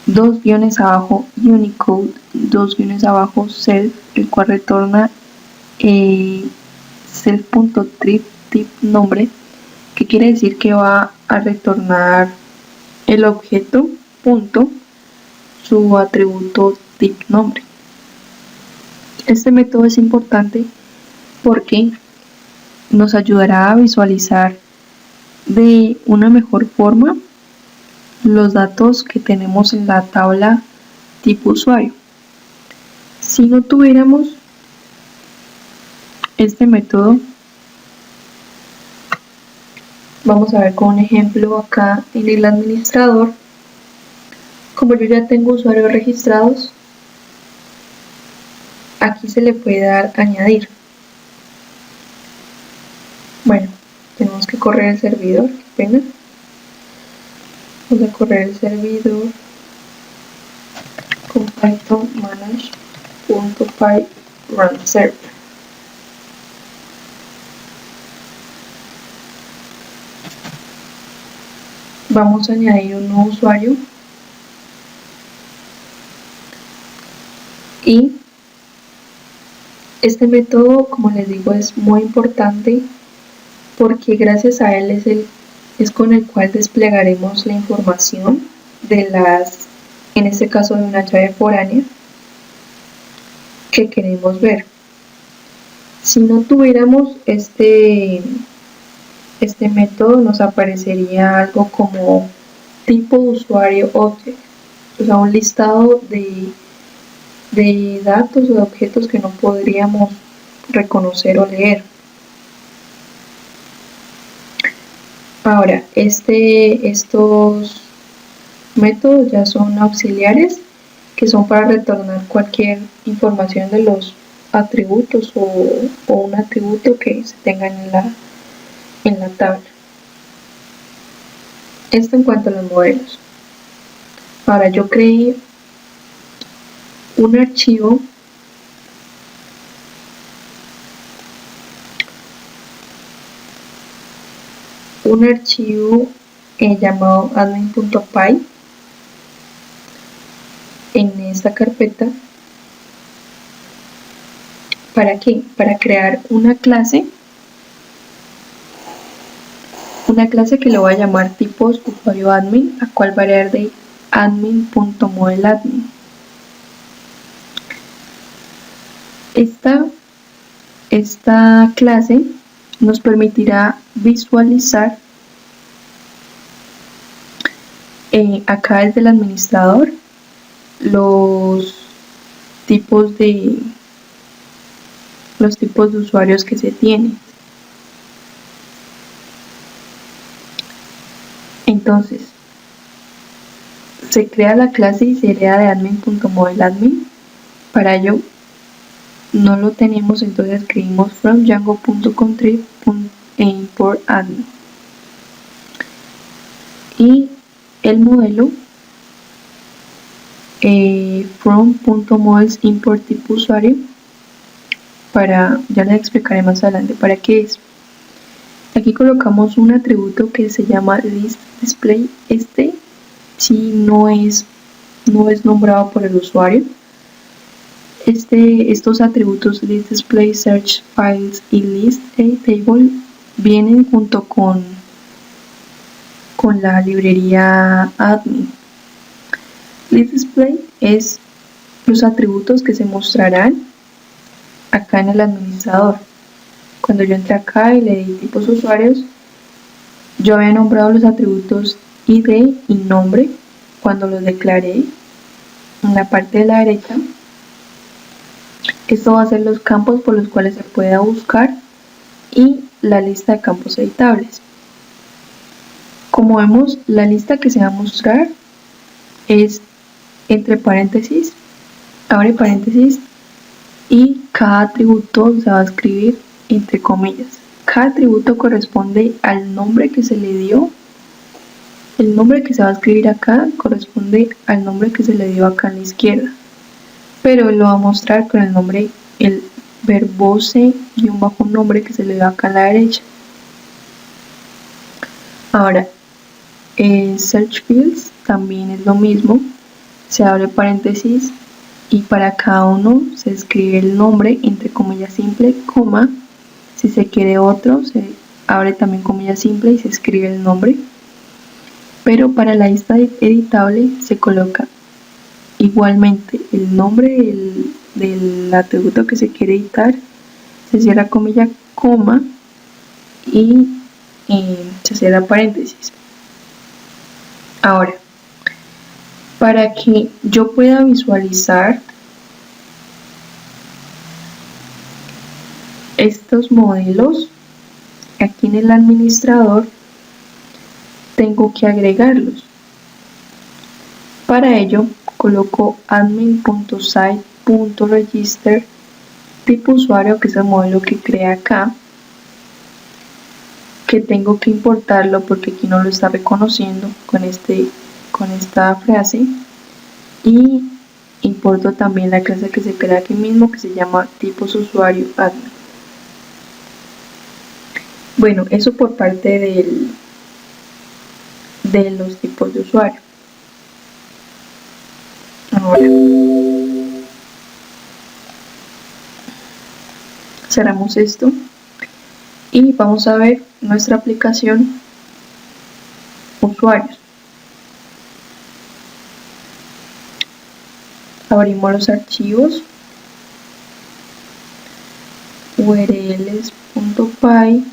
2 guiones abajo Unicode, 2 guiones abajo self, el cual retorna self.trip tip nombre, que quiere decir que va a retornar el objeto punto su atributo tip nombre. Este método es importante porque nos ayudará a visualizar de una mejor forma los datos que tenemos en la tabla tipo usuario. Si no tuviéramos este método, vamos a ver con un ejemplo acá en el administrador. Como yo ya tengo usuarios registrados, aquí se le puede dar añadir. Bueno, tenemos que correr el servidor, qué pena. Vamos a correr el servidor con python manage.py run server. Vamos a añadir un nuevo usuario y este método, como les digo, es muy importante porque gracias a él es con el cual desplegaremos la información de en este caso de una llave foránea que queremos ver. Si no tuviéramos este método, nos aparecería algo como tipo usuario object, o sea, un listado de datos o de objetos que no podríamos reconocer o leer. Ahora, estos métodos ya son auxiliares, que son para retornar cualquier información de los atributos o un atributo que se tenga en la tabla. Esto en cuanto a los modelos. Ahora yo creé un archivo llamado admin.py en esta carpeta. ¿Para qué? Para crear una clase que lo voy a llamar tipos usuario admin, a cual variar de admin.modeladmin. Esta clase nos permitirá visualizar acá desde el administrador los tipos de usuarios que se tienen. Entonces se crea la clase y se hereda de admin.modeladmin. Para ello no lo tenemos, entonces escribimos from django.contrib e import admin, y el modelo from.models import tipo usuario, ya les explicaré más adelante para qué es. Aquí colocamos un atributo que se llama listDisplay. Este sí no es nombrado por el usuario. Estos atributos listDisplay, search files y listTable vienen junto con la librería admin. ListDisplay es los atributos que se mostrarán acá en el administrador. Cuando yo entré acá y le di tipos usuarios, yo había nombrado los atributos ID y nombre. Cuando los declaré en la parte de la derecha, esto va a ser los campos por los cuales se pueda buscar y la lista de campos editables. Como vemos, la lista que se va a mostrar es entre paréntesis, abre paréntesis, y cada atributo se va a escribir entre comillas. Cada atributo corresponde al nombre que se le dio. El nombre que se va a escribir acá corresponde al nombre que se le dio acá a la izquierda, pero lo va a mostrar con el nombre, el verbose y un bajo nombre que se le dio acá a la derecha. Ahora, en search fields también es lo mismo, se abre paréntesis y para cada uno se escribe el nombre entre comillas simple, coma. Si se quiere otro, se abre también comilla simple y se escribe el nombre. Pero para la lista editable se coloca igualmente el nombre del atributo que se quiere editar, se cierra comilla, coma y se cierra paréntesis. Ahora, para que yo pueda visualizar estos modelos aquí en el administrador, tengo que agregarlos. Para ello coloco admin.site.register tipo usuario, que es el modelo que crea acá, que tengo que importarlo porque aquí no lo está reconociendo con esta frase, y importo también la clase que se crea aquí mismo, que se llama tipos usuario admin. Bueno, eso por parte de los tipos de usuario. Ahora cerramos esto y vamos a ver nuestra aplicación usuarios. Abrimos los archivos urls.py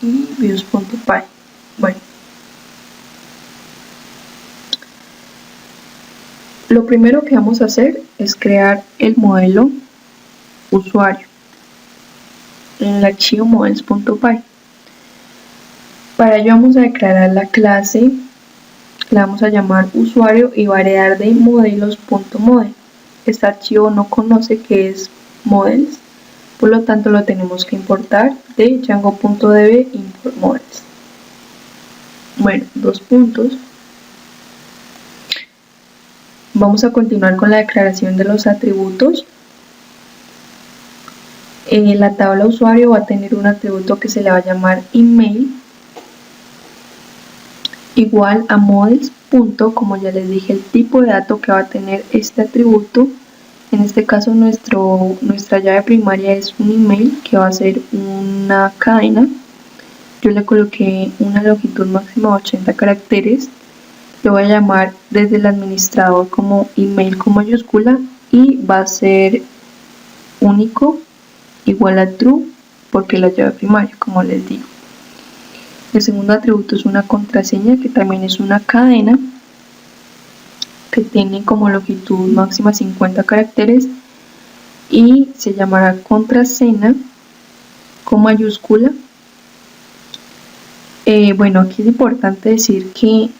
y views.py. Bueno, lo primero que vamos a hacer es crear el modelo usuario en el archivo models.py. Para ello vamos a declarar la clase, la vamos a llamar usuario y va a heredar de modelos.model. Este archivo no conoce que es models, por lo tanto lo tenemos que importar de django.db import models. Bueno, dos puntos. Vamos a continuar con la declaración de los atributos. En la tabla usuario va a tener un atributo que se le va a llamar email, igual a models. Como ya les dije, el tipo de dato que va a tener este atributo. En este caso nuestra llave primaria es un email, que va a ser una cadena. Yo le coloqué una longitud máxima de 80 caracteres. Lo voy a llamar desde el administrador como email con mayúscula y va a ser único, igual a true, porque la llave primaria, como les digo. El segundo atributo es una contraseña, que también es una cadena, que tiene como longitud máxima 50 caracteres y se llamará contraseña con mayúscula. Bueno, aquí es importante decir que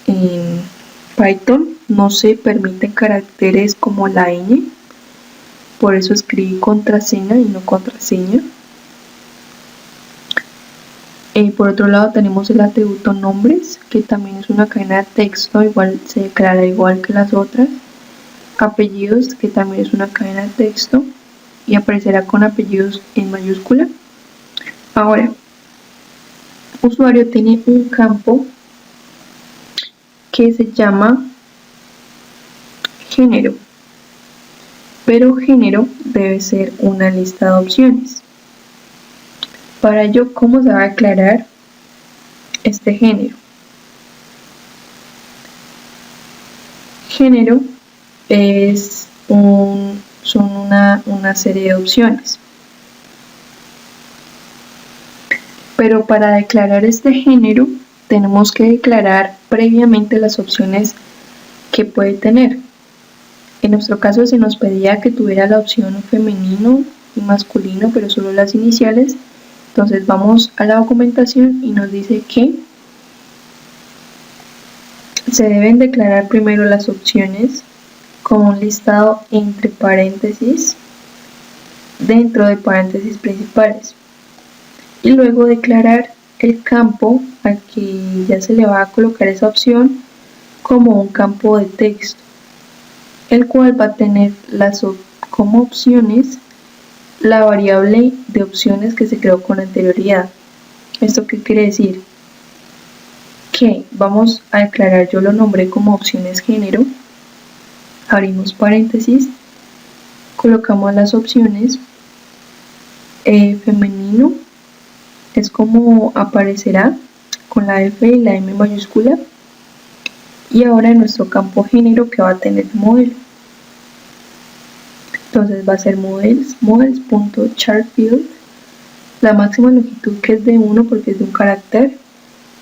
en Python no se permiten caracteres como la ñ, por eso escribí contraseña y no contraseña. Por otro lado tenemos el atributo nombres, que también es una cadena de texto, igual se declara igual que las otras, apellidos, que también es una cadena de texto y aparecerá con apellidos en mayúscula. Ahora, usuario tiene un campo que se llama género, pero género debe ser una lista de opciones. Para ello, ¿cómo se va a declarar este género? Género son una serie de opciones. Pero para declarar este género, tenemos que declarar previamente las opciones que puede tener. En nuestro caso se nos pedía que tuviera la opción femenino y masculino, pero solo las iniciales. Entonces vamos a la documentación y nos dice que se deben declarar primero las opciones con un listado entre paréntesis dentro de paréntesis principales y luego declarar el campo al que ya se le va a colocar esa opción como un campo de texto, el cual va a tener como opciones la variable de opciones que se creó con anterioridad. ¿Esto qué quiere decir? Que vamos a declarar, yo lo nombré como opciones género, abrimos paréntesis, colocamos las opciones, femenino es como aparecerá con la F y la M mayúscula, y ahora en nuestro campo género que va a tener modelo. Entonces va a ser models.chartField, la máxima longitud que es de 1 porque es de un carácter,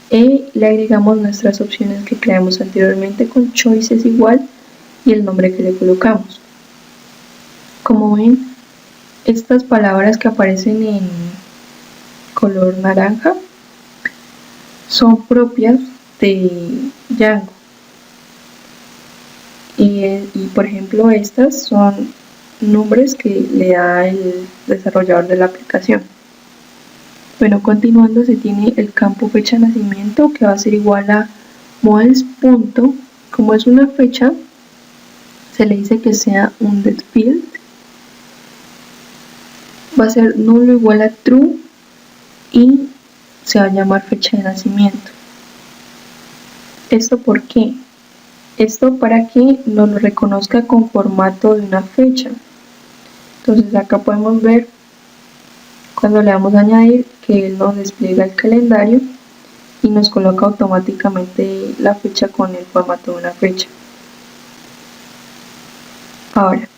y le agregamos nuestras opciones que creamos anteriormente con choices igual y el nombre que le colocamos. Como ven, estas palabras que aparecen en color naranja son propias de Django. Y por ejemplo, estas son nombres que le da el desarrollador de la aplicación. Bueno, continuando, se tiene el campo fecha de nacimiento que va a ser igual a models. Como es una fecha, se le dice que sea un dead field, va a ser nulo igual a true y se va a llamar fecha de nacimiento. ¿Esto por qué? Esto para que nos lo reconozca con formato de una fecha. Entonces acá podemos ver cuando le damos a añadir que él nos despliega el calendario y nos coloca automáticamente la fecha con el formato de una fecha. Ahora,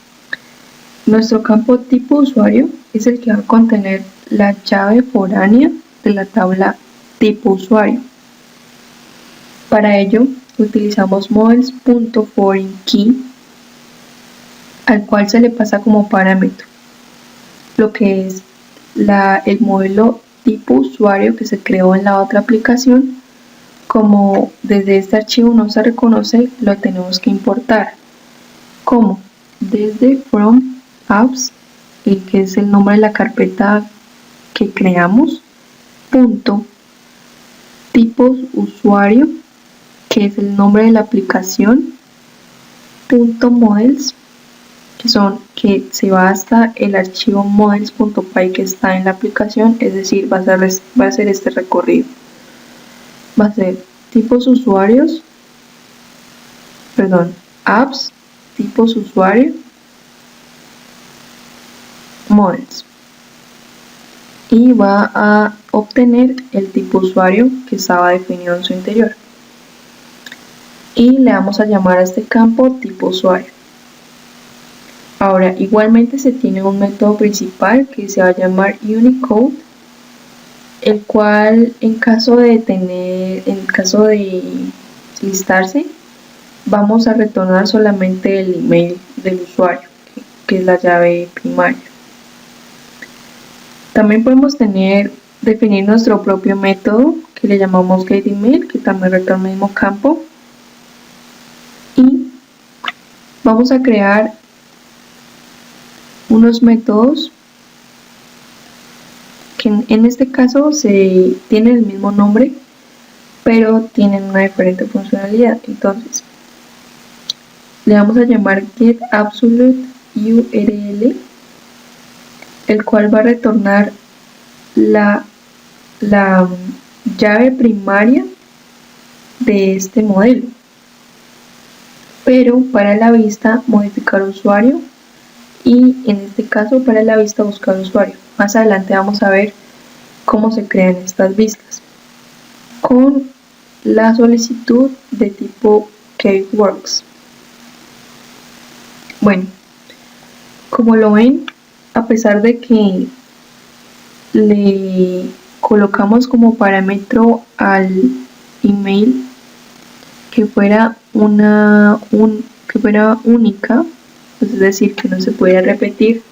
nuestro campo tipo usuario es el que va a contener la llave foránea de la tabla tipo usuario. Para ello utilizamos models.foreignKey, al cual se le pasa como parámetro lo que es el modelo tipo usuario que se creó en la otra aplicación. Como desde este archivo no se reconoce, lo tenemos que importar. ¿Cómo? Desde from apps, que es el nombre de la carpeta que creamos, punto tipos usuario, que es el nombre de la aplicación, punto models, que se va hasta el archivo models.py que está en la aplicación, es decir, va a ser este recorrido. Va a ser tipos usuarios, apps, tipos usuario, models. Y va a obtener el tipo usuario que estaba definido en su interior. Y le vamos a llamar a este campo tipo usuario. Ahora, igualmente se tiene un método principal que se va a llamar Unicode, el cual en caso de listarse, vamos a retornar solamente el email del usuario, que es la llave primaria. También podemos definir nuestro propio método que le llamamos getEmail, que también retorna el mismo campo. Y vamos a crear unos métodos que en este caso tienen el mismo nombre, pero tienen una diferente funcionalidad. Entonces, le vamos a llamar getAbsoluteURL, el cual va a retornar la llave primaria de este modelo, pero para la vista modificar usuario y en este caso para la vista buscar usuario. Más adelante vamos a ver cómo se crean estas vistas con la solicitud de tipo KWorks. Bueno, como lo ven, a pesar de que le colocamos como parámetro al email que fuera única, es decir, que no se pudiera repetir,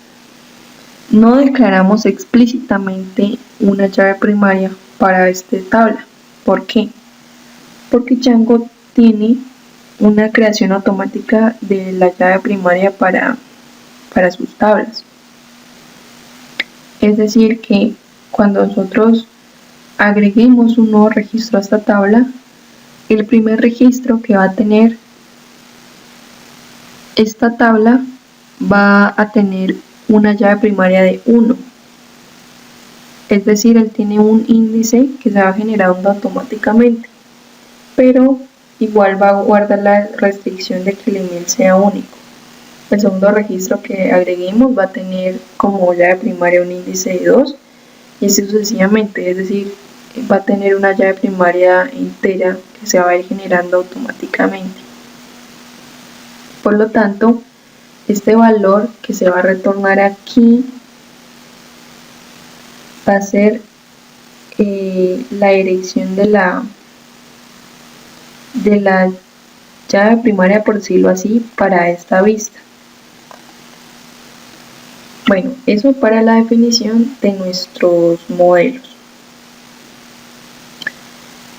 no declaramos explícitamente una llave primaria para esta tabla. ¿Por qué? Porque Django tiene una creación automática de la llave primaria para sus tablas. Es decir, que cuando nosotros agreguemos un nuevo registro a esta tabla, el primer registro que va a tener esta tabla va a tener una llave primaria de 1. Es decir, él tiene un índice que se va generando automáticamente, pero igual va a guardar la restricción de que el email sea único. El segundo registro que agreguemos va a tener como llave primaria un índice de 2 y así sucesivamente, es decir, va a tener una llave primaria entera que se va a ir generando automáticamente. Por lo tanto, este valor que se va a retornar aquí va a ser la dirección de la llave primaria, por decirlo así, para esta vista. Bueno, eso para la definición de nuestros modelos.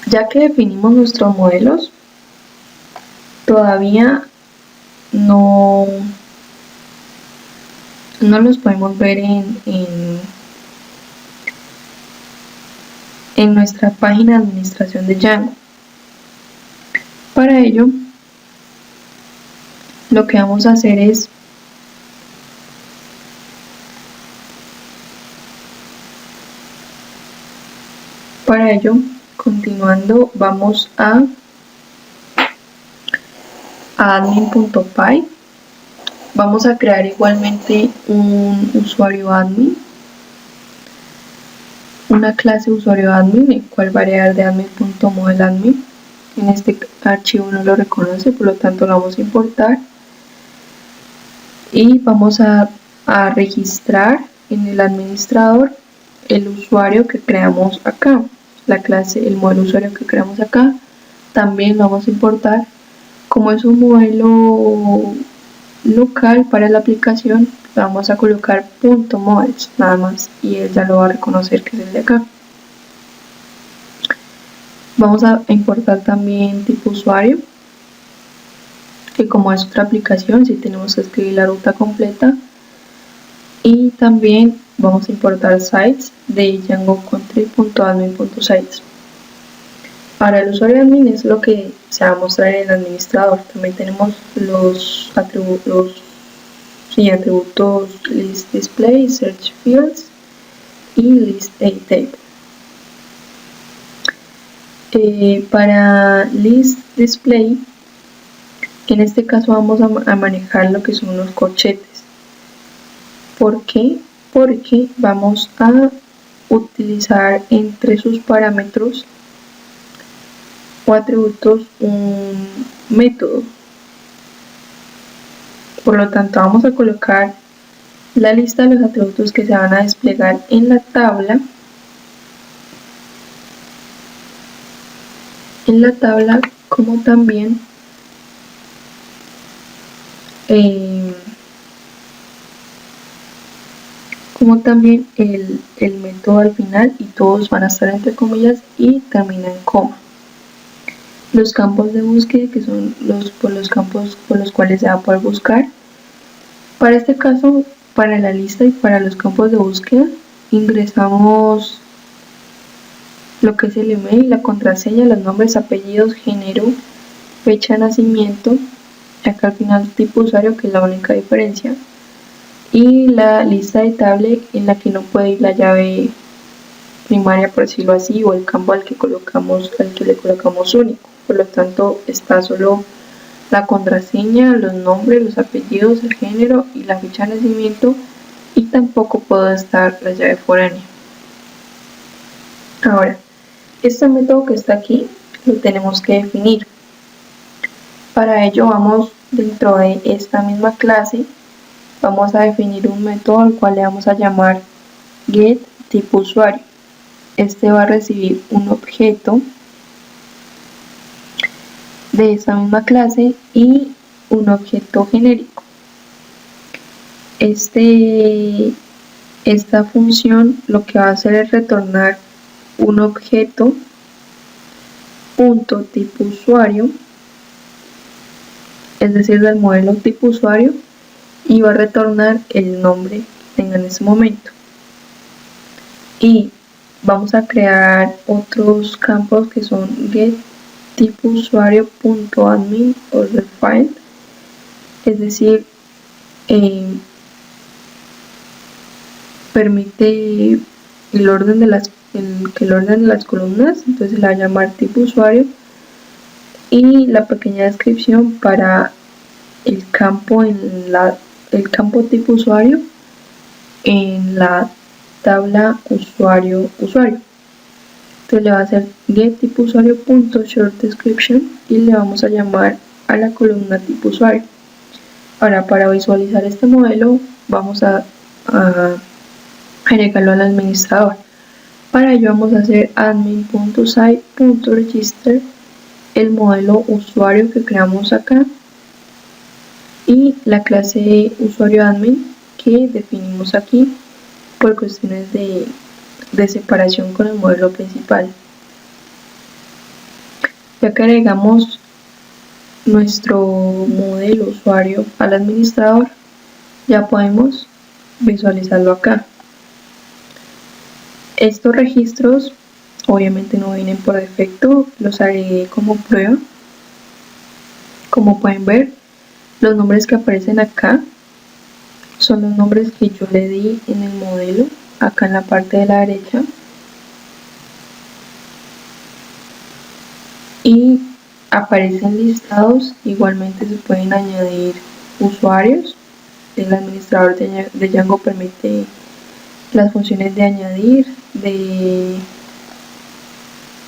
Ya que definimos nuestros modelos, todavía no los podemos ver en nuestra página de administración de Django. Para ello, lo que vamos a hacer es continuando, vamos a admin.py. Vamos a crear igualmente un usuario admin, una clase usuario admin, el cual va a variar de admin.modeladmin. En este archivo no lo reconoce, por lo tanto lo vamos a importar y vamos a registrar en el administrador el usuario que creamos acá, la clase, el modelo usuario que creamos acá. También lo vamos a importar. Como es un modelo local para la aplicación, vamos a colocar .models nada más y él ya lo va a reconocer que es el de acá. Vamos a importar también tipo usuario, que como es otra aplicación, si tenemos que escribir la ruta completa. Y también vamos a importar sites de Django country.admin.sites. Para el usuario admin es lo que se va a mostrar en el administrador. También tenemos los atributos list display, search fields y list table. Para list display, en este caso vamos a manejar lo que son los corchetes. ¿Por qué? Porque vamos a utilizar entre sus parámetros o atributos un método. Por lo tanto, vamos a colocar la lista de los atributos que se van a desplegar en la tabla. Como también el método al final, y todos van a estar entre comillas y terminan en coma. Los campos de búsqueda, que son los campos por los cuales se va a poder buscar. Para este caso, para la lista y para los campos de búsqueda, ingresamos lo que es el email, la contraseña, los nombres, apellidos, género, fecha de nacimiento acá al final tipo usuario, que es la única diferencia, y la lista editable en la que no puede ir la llave primaria, por decirlo así, o el campo al que le colocamos único. Por lo tanto, está solo la contraseña, los nombres, los apellidos, el género y la fecha de nacimiento, y tampoco puede estar la llave foránea. Ahora, este método que está aquí lo tenemos que definir. Para ello vamos dentro de esta misma clase, vamos a definir un método al cual le vamos a llamar getTipoUsuario. Este va a recibir un objeto de esta misma clase y un objeto genérico. Esta función lo que va a hacer es retornar un objeto punto tipo usuario, es decir, del modelo tipo usuario, y va a retornar el nombre que tenga en ese momento. Y vamos a crear otros campos que son getTipoUsuario.admin o defined, es decir, permite el orden de las columnas, entonces la va a llamar tipo usuario, y la pequeña descripción para el campo tipo usuario en la tabla usuario. Entonces le va a hacer getTipoUsuario.shortDescription y le vamos a llamar a la columna tipo usuario. Ahora, para visualizar este modelo vamos a agregarlo al administrador. Para ello vamos a hacer admin.site.register el modelo usuario que creamos acá y la clase usuario admin que definimos aquí por cuestiones de separación con el modelo principal. Ya que agregamos nuestro modelo usuario al administrador, ya podemos visualizarlo acá. Estos registros obviamente no vienen por defecto, los agregué como prueba. Como pueden ver, los nombres que aparecen acá son los nombres que yo le di en el modelo, acá en la parte de la derecha. Y aparecen listados, igualmente se pueden añadir usuarios. El administrador de Django permite las funciones de añadir, de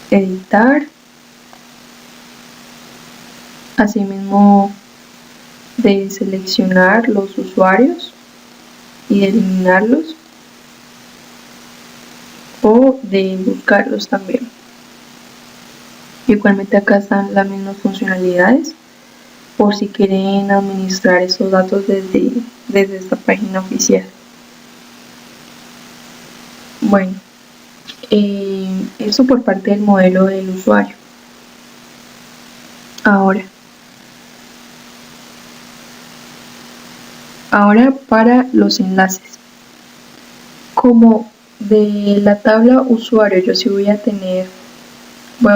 editar, asimismo de seleccionar los usuarios y de eliminarlos, o de buscarlos también. Igualmente acá están las mismas funcionalidades por si quieren administrar esos datos desde esta página oficial. Bueno, eso por parte del modelo del usuario. Ahora para los enlaces. Como de la tabla usuario yo sí voy a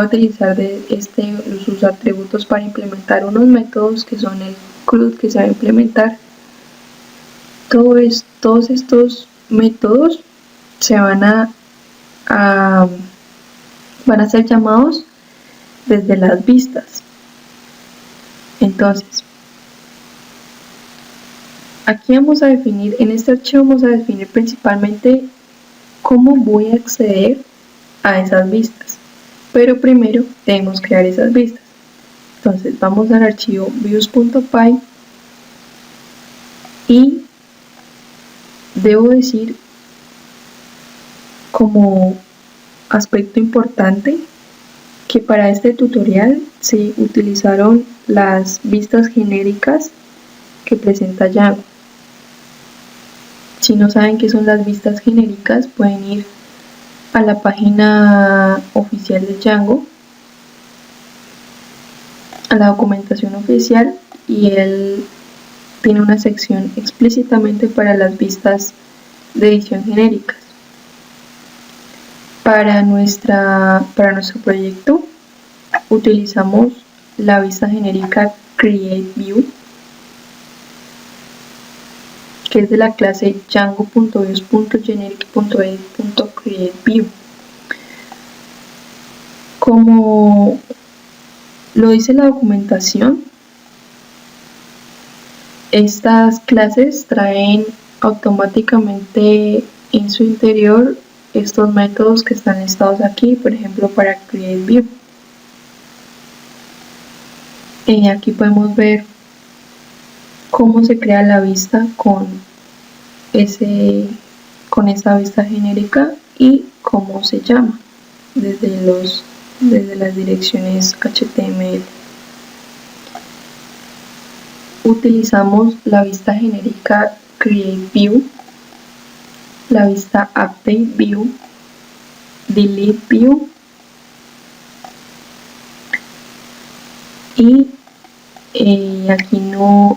utilizar sus atributos para implementar unos métodos que son el CRUD que se va a implementar. Todos estos métodos se van a ser llamados desde las vistas. Entonces, aquí vamos a definir, en este archivo vamos a definir principalmente cómo voy a acceder a esas vistas. Pero primero debemos crear esas vistas. Entonces vamos al archivo views.py y debo decir como aspecto importante que para este tutorial se utilizaron las vistas genéricas que presenta Django. Si no saben qué son las vistas genéricas, pueden ir a la página oficial de Django, a la documentación oficial, y él tiene una sección explícitamente para las vistas de edición genéricas. Para nuestro proyecto utilizamos la vista genérica CreateView, que es de la clase django.views.generic.edit.createView. Como lo dice la documentación, estas clases traen automáticamente en su interior estos métodos que están listados aquí, por ejemplo para createView. Aquí podemos ver cómo se crea la vista con esa vista genérica y cómo se llama desde las direcciones HTML. Utilizamos la vista genérica createView, la vista updateView, deleteView y aquí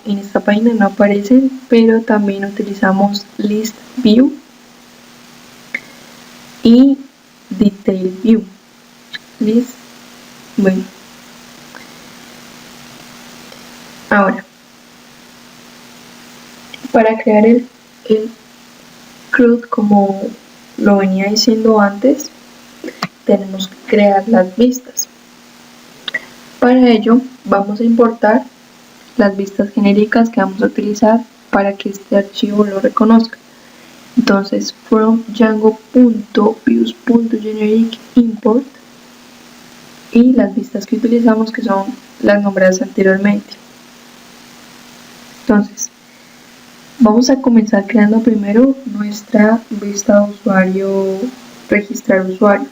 en esta página no aparecen, pero también utilizamos listView y detailView. Bueno, ahora para crear el CRUD, como lo venía diciendo antes, tenemos que crear las vistas. Para ello vamos a importar las vistas genéricas que vamos a utilizar para que este archivo lo reconozca. Entonces, from django.views.generic import y las vistas que utilizamos, que son las nombradas anteriormente. Entonces, vamos a comenzar creando primero nuestra vista de usuario, registrar usuario,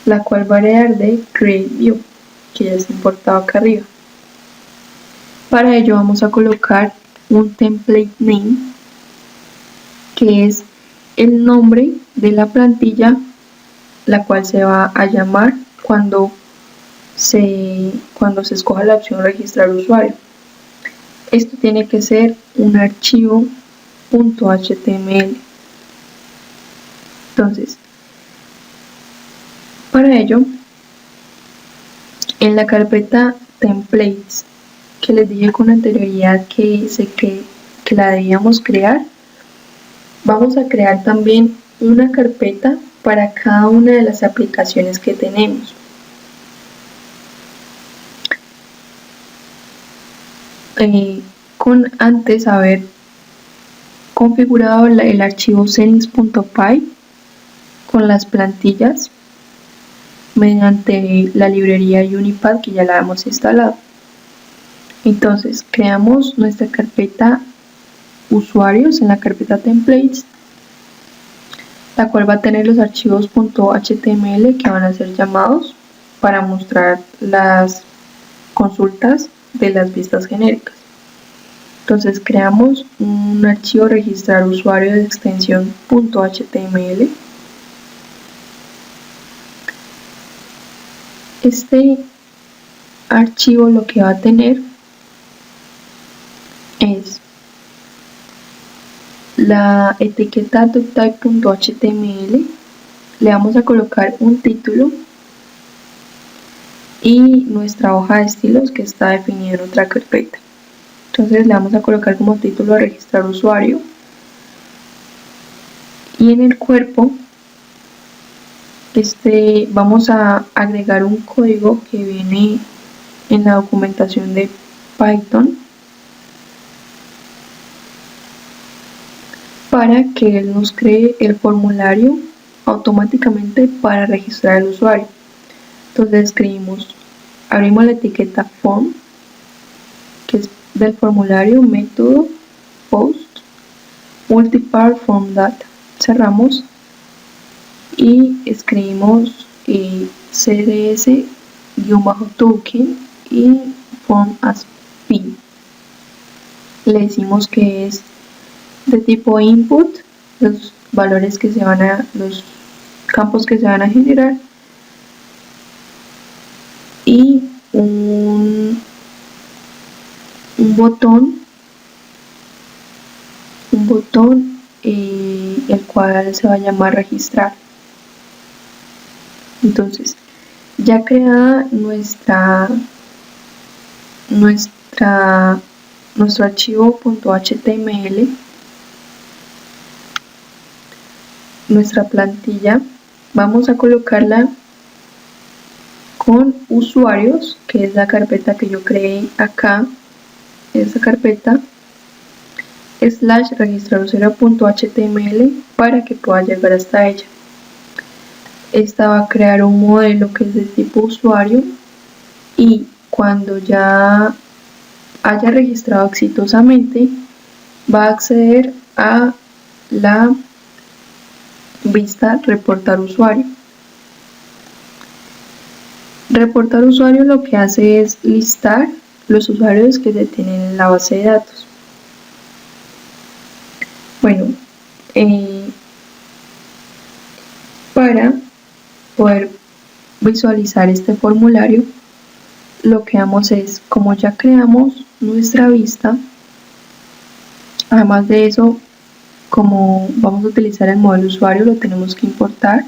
la cual va a heredar de createView, que ya está importado acá arriba. Para ello vamos a colocar un template name, que es el nombre de la plantilla, la cual se va a llamar cuando se escoja la opción registrar usuario. Esto tiene que ser un archivo .html. Entonces, para ello, en la carpeta templates, que les dije con anterioridad que la debíamos crear, vamos a crear también una carpeta para cada una de las aplicaciones que tenemos. Con antes haber configurado el archivo settings.py con las plantillas mediante la librería Unipad, que ya la hemos instalado. Entonces creamos nuestra carpeta usuarios en la carpeta templates, la cual va a tener los archivos .html que van a ser llamados para mostrar las consultas de las vistas genéricas. Entonces creamos un archivo registrar usuario de extensión .html. Este archivo lo que va a tener es la etiqueta doctype.html, le vamos a colocar un título y nuestra hoja de estilos que está definida en otra carpeta. Entonces le vamos a colocar como título registrar usuario, y en el cuerpo vamos a agregar un código que viene en la documentación de Python para que él nos cree el formulario automáticamente para registrar el usuario. Entonces abrimos la etiqueta form, que es del formulario, método, post, multipart form data, cerramos y escribimos cds-token y form as pin. Le decimos que es de tipo input, los valores que los campos que se van a generar, y un botón el cual se va a llamar registrar. Entonces, ya creada nuestro archivo .html, nuestra plantilla vamos a colocarla con usuarios, que es la carpeta que yo creé acá, esa carpeta, /registrarusuario.html para que pueda llegar hasta ella. Esta va a crear un modelo que es de tipo usuario y cuando ya haya registrado exitosamente va a acceder a la vista reportar usuario. Reportar usuario lo que hace es listar los usuarios que se tienen en la base de datos. Bueno, para poder visualizar este formulario, lo que damos es, como ya creamos nuestra vista, además de eso, como vamos a utilizar el modelo usuario, lo tenemos que importar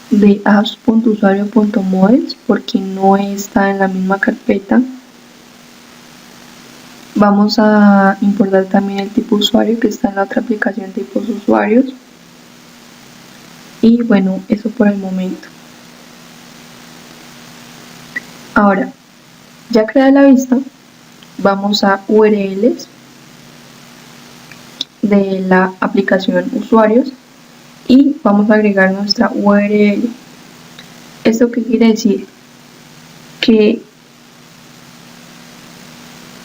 de apps.usuario.models porque no está en la misma carpeta. Vamos a importar también el tipo usuario que está en la otra aplicación, tipos usuarios. Y bueno, eso por el momento. Ahora, ya creada la vista, vamos a URLs de la aplicación usuarios y vamos a agregar nuestra URL. ¿Esto qué quiere decir? Que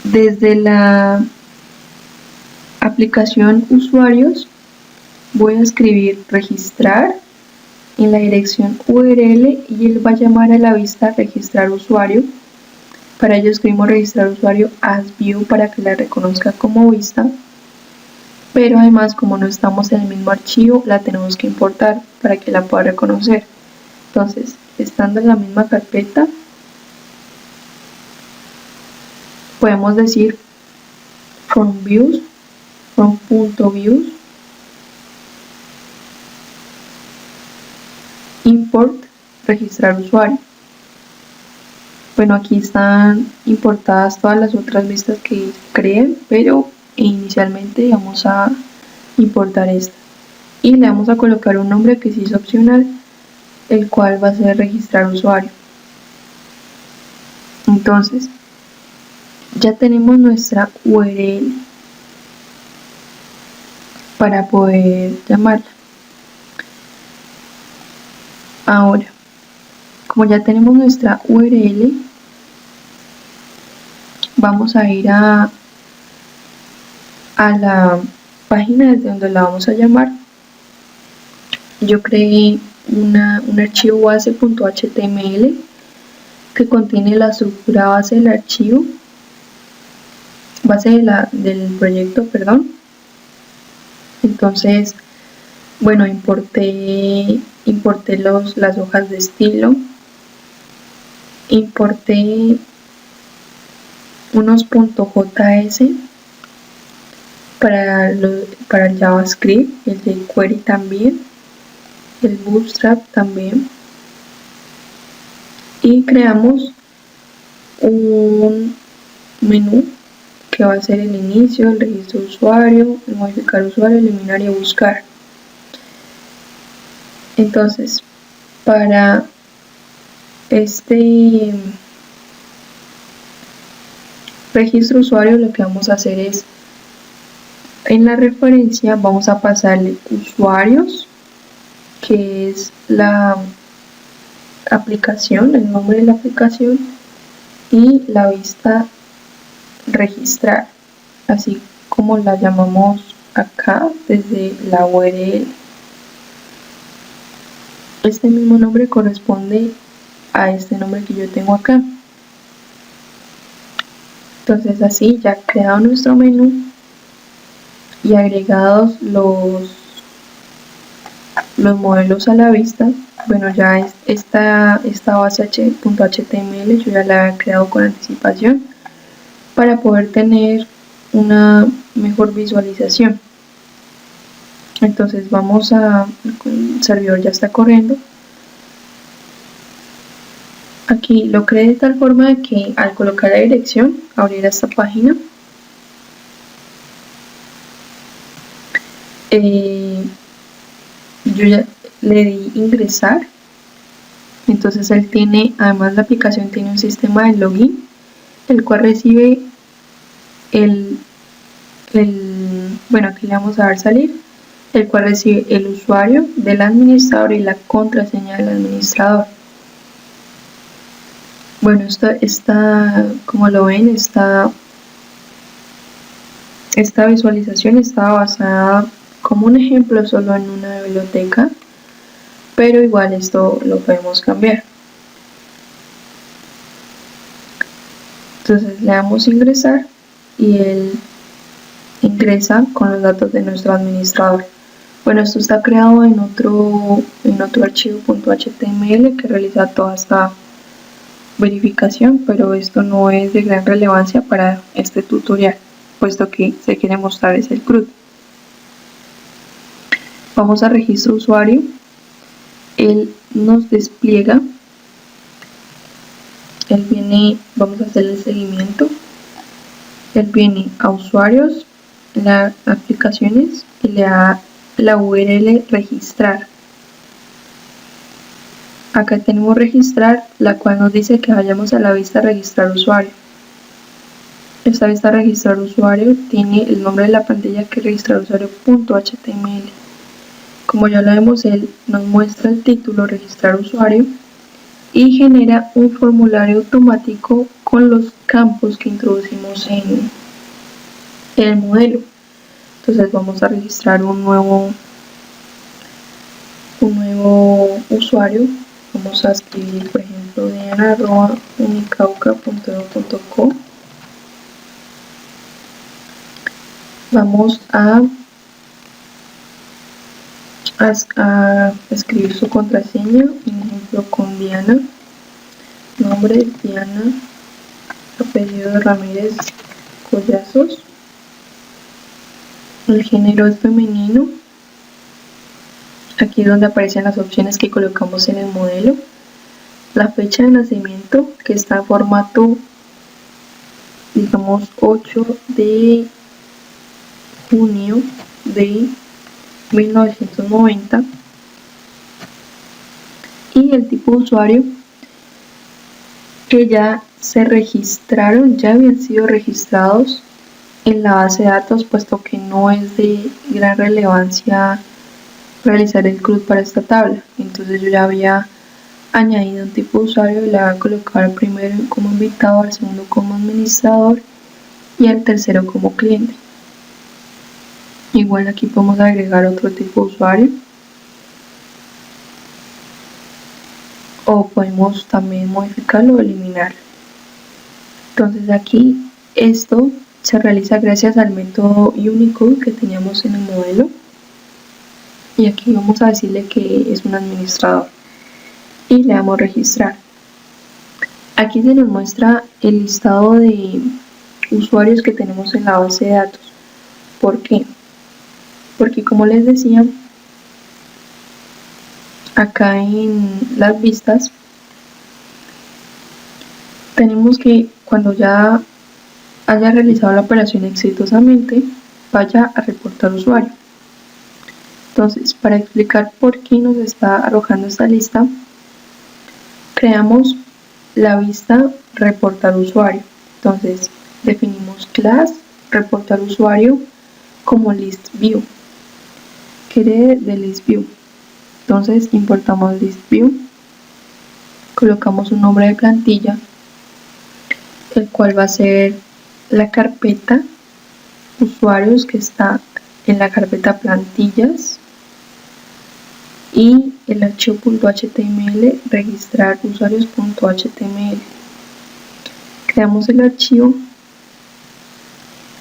desde la aplicación usuarios voy a escribir registrar en la dirección URL y él va a llamar a la vista registrar usuario. Para ello escribimos registrar usuario as view para que la reconozca como vista, pero además como no estamos en el mismo archivo la tenemos que importar para que la pueda reconocer. Entonces, estando en la misma carpeta, podemos decir from views, from.views, import registrar usuario. Bueno, aquí están importadas todas las otras vistas que creen, pero inicialmente vamos a importar esta y le vamos a colocar un nombre que sí es opcional, el cual va a ser registrar usuario. Entonces, ya tenemos nuestra URL para poder llamarla. Ahora, como ya tenemos nuestra URL, vamos a ir a la página desde donde la vamos a llamar. Yo creé un archivo base.html que contiene la estructura base del archivo, del proyecto, perdón. Entonces, bueno, importé las hojas de estilo, importé unos .js para el JavaScript, el jQuery también, el Bootstrap también, y creamos un menú que va a ser el inicio, el registro de usuario, el modificar usuario, eliminar y buscar. Entonces, para este registro usuario lo que vamos a hacer es, en la referencia vamos a pasarle usuarios, que es la aplicación, el nombre de la aplicación, y la vista registrar, así como la llamamos acá desde la URL. Este mismo nombre corresponde a este nombre que yo tengo acá. Entonces, así ya creado nuestro menú y agregados los modelos a la vista, bueno, ya esta base .html yo ya la he creado con anticipación para poder tener una mejor visualización. Entonces vamos el servidor ya está corriendo. Aquí lo creé de tal forma de que al colocar la dirección abrirá esta página. yo ya le di ingresar. Entonces él tiene, además la aplicación tiene un sistema de login, el cual recibe bueno, aquí le vamos a dar salir, el cual recibe el usuario del administrador y la contraseña del administrador. Bueno, como lo ven, esta visualización está basada como un ejemplo solo en una biblioteca, pero igual esto lo podemos cambiar. Entonces le damos ingresar y él ingresa con los datos de nuestro administrador. Bueno, esto está creado en otro archivo .html que realiza toda esta verificación, pero esto no es de gran relevancia para este tutorial, puesto que se quiere mostrar es el CRUD. Vamos a registro usuario, él nos despliega, vamos a hacer el seguimiento, él viene a usuarios, las aplicaciones y le da la URL registrar. Acá tenemos registrar, la cual nos dice que vayamos a la vista registrar usuario. Esta vista registrar usuario tiene el nombre de la plantilla que es registrar usuario.html. Como ya lo vemos, él nos muestra el título registrar usuario y genera un formulario automático con los campos que introducimos en el modelo. Entonces vamos a registrar un nuevo usuario. Vamos a escribir, por ejemplo, diana@unicauca.edu.co. Vamos a escribir su contraseña, por ejemplo, con Diana, nombre Diana, apellido Ramírez Collazos, el género es femenino. Aquí es donde aparecen las opciones que colocamos en el modelo, la fecha de nacimiento que está en formato, digamos, 8 de junio de 1990, y el tipo de usuario que ya habían sido registrados en la base de datos, puesto que no es de gran relevancia realizar el CRUD para esta tabla. Entonces yo ya había añadido un tipo de usuario y le voy a colocar al primero como invitado, al segundo como administrador y al tercero como cliente. Igual aquí podemos agregar otro tipo de usuario, o podemos también modificarlo o eliminarlo. Entonces aquí esto se realiza gracias al método Unicode que teníamos en el modelo, y aquí vamos a decirle que es un administrador y le damos registrar. Aquí se nos muestra el listado de usuarios que tenemos en la base de datos. ¿Por qué? Porque, como les decía, acá en las vistas tenemos que, cuando ya haya realizado la operación exitosamente, vaya a reportar usuario. Entonces, para explicar por qué nos está arrojando esta lista, creamos la vista reportar usuario. Entonces definimos class reportar usuario como list view, que herede de list view. Entonces importamos list view, colocamos un nombre de plantilla, el cual va a ser la carpeta usuarios que está en la carpeta plantillas, y el archivo .html registrar usuarios.html. Creamos el archivo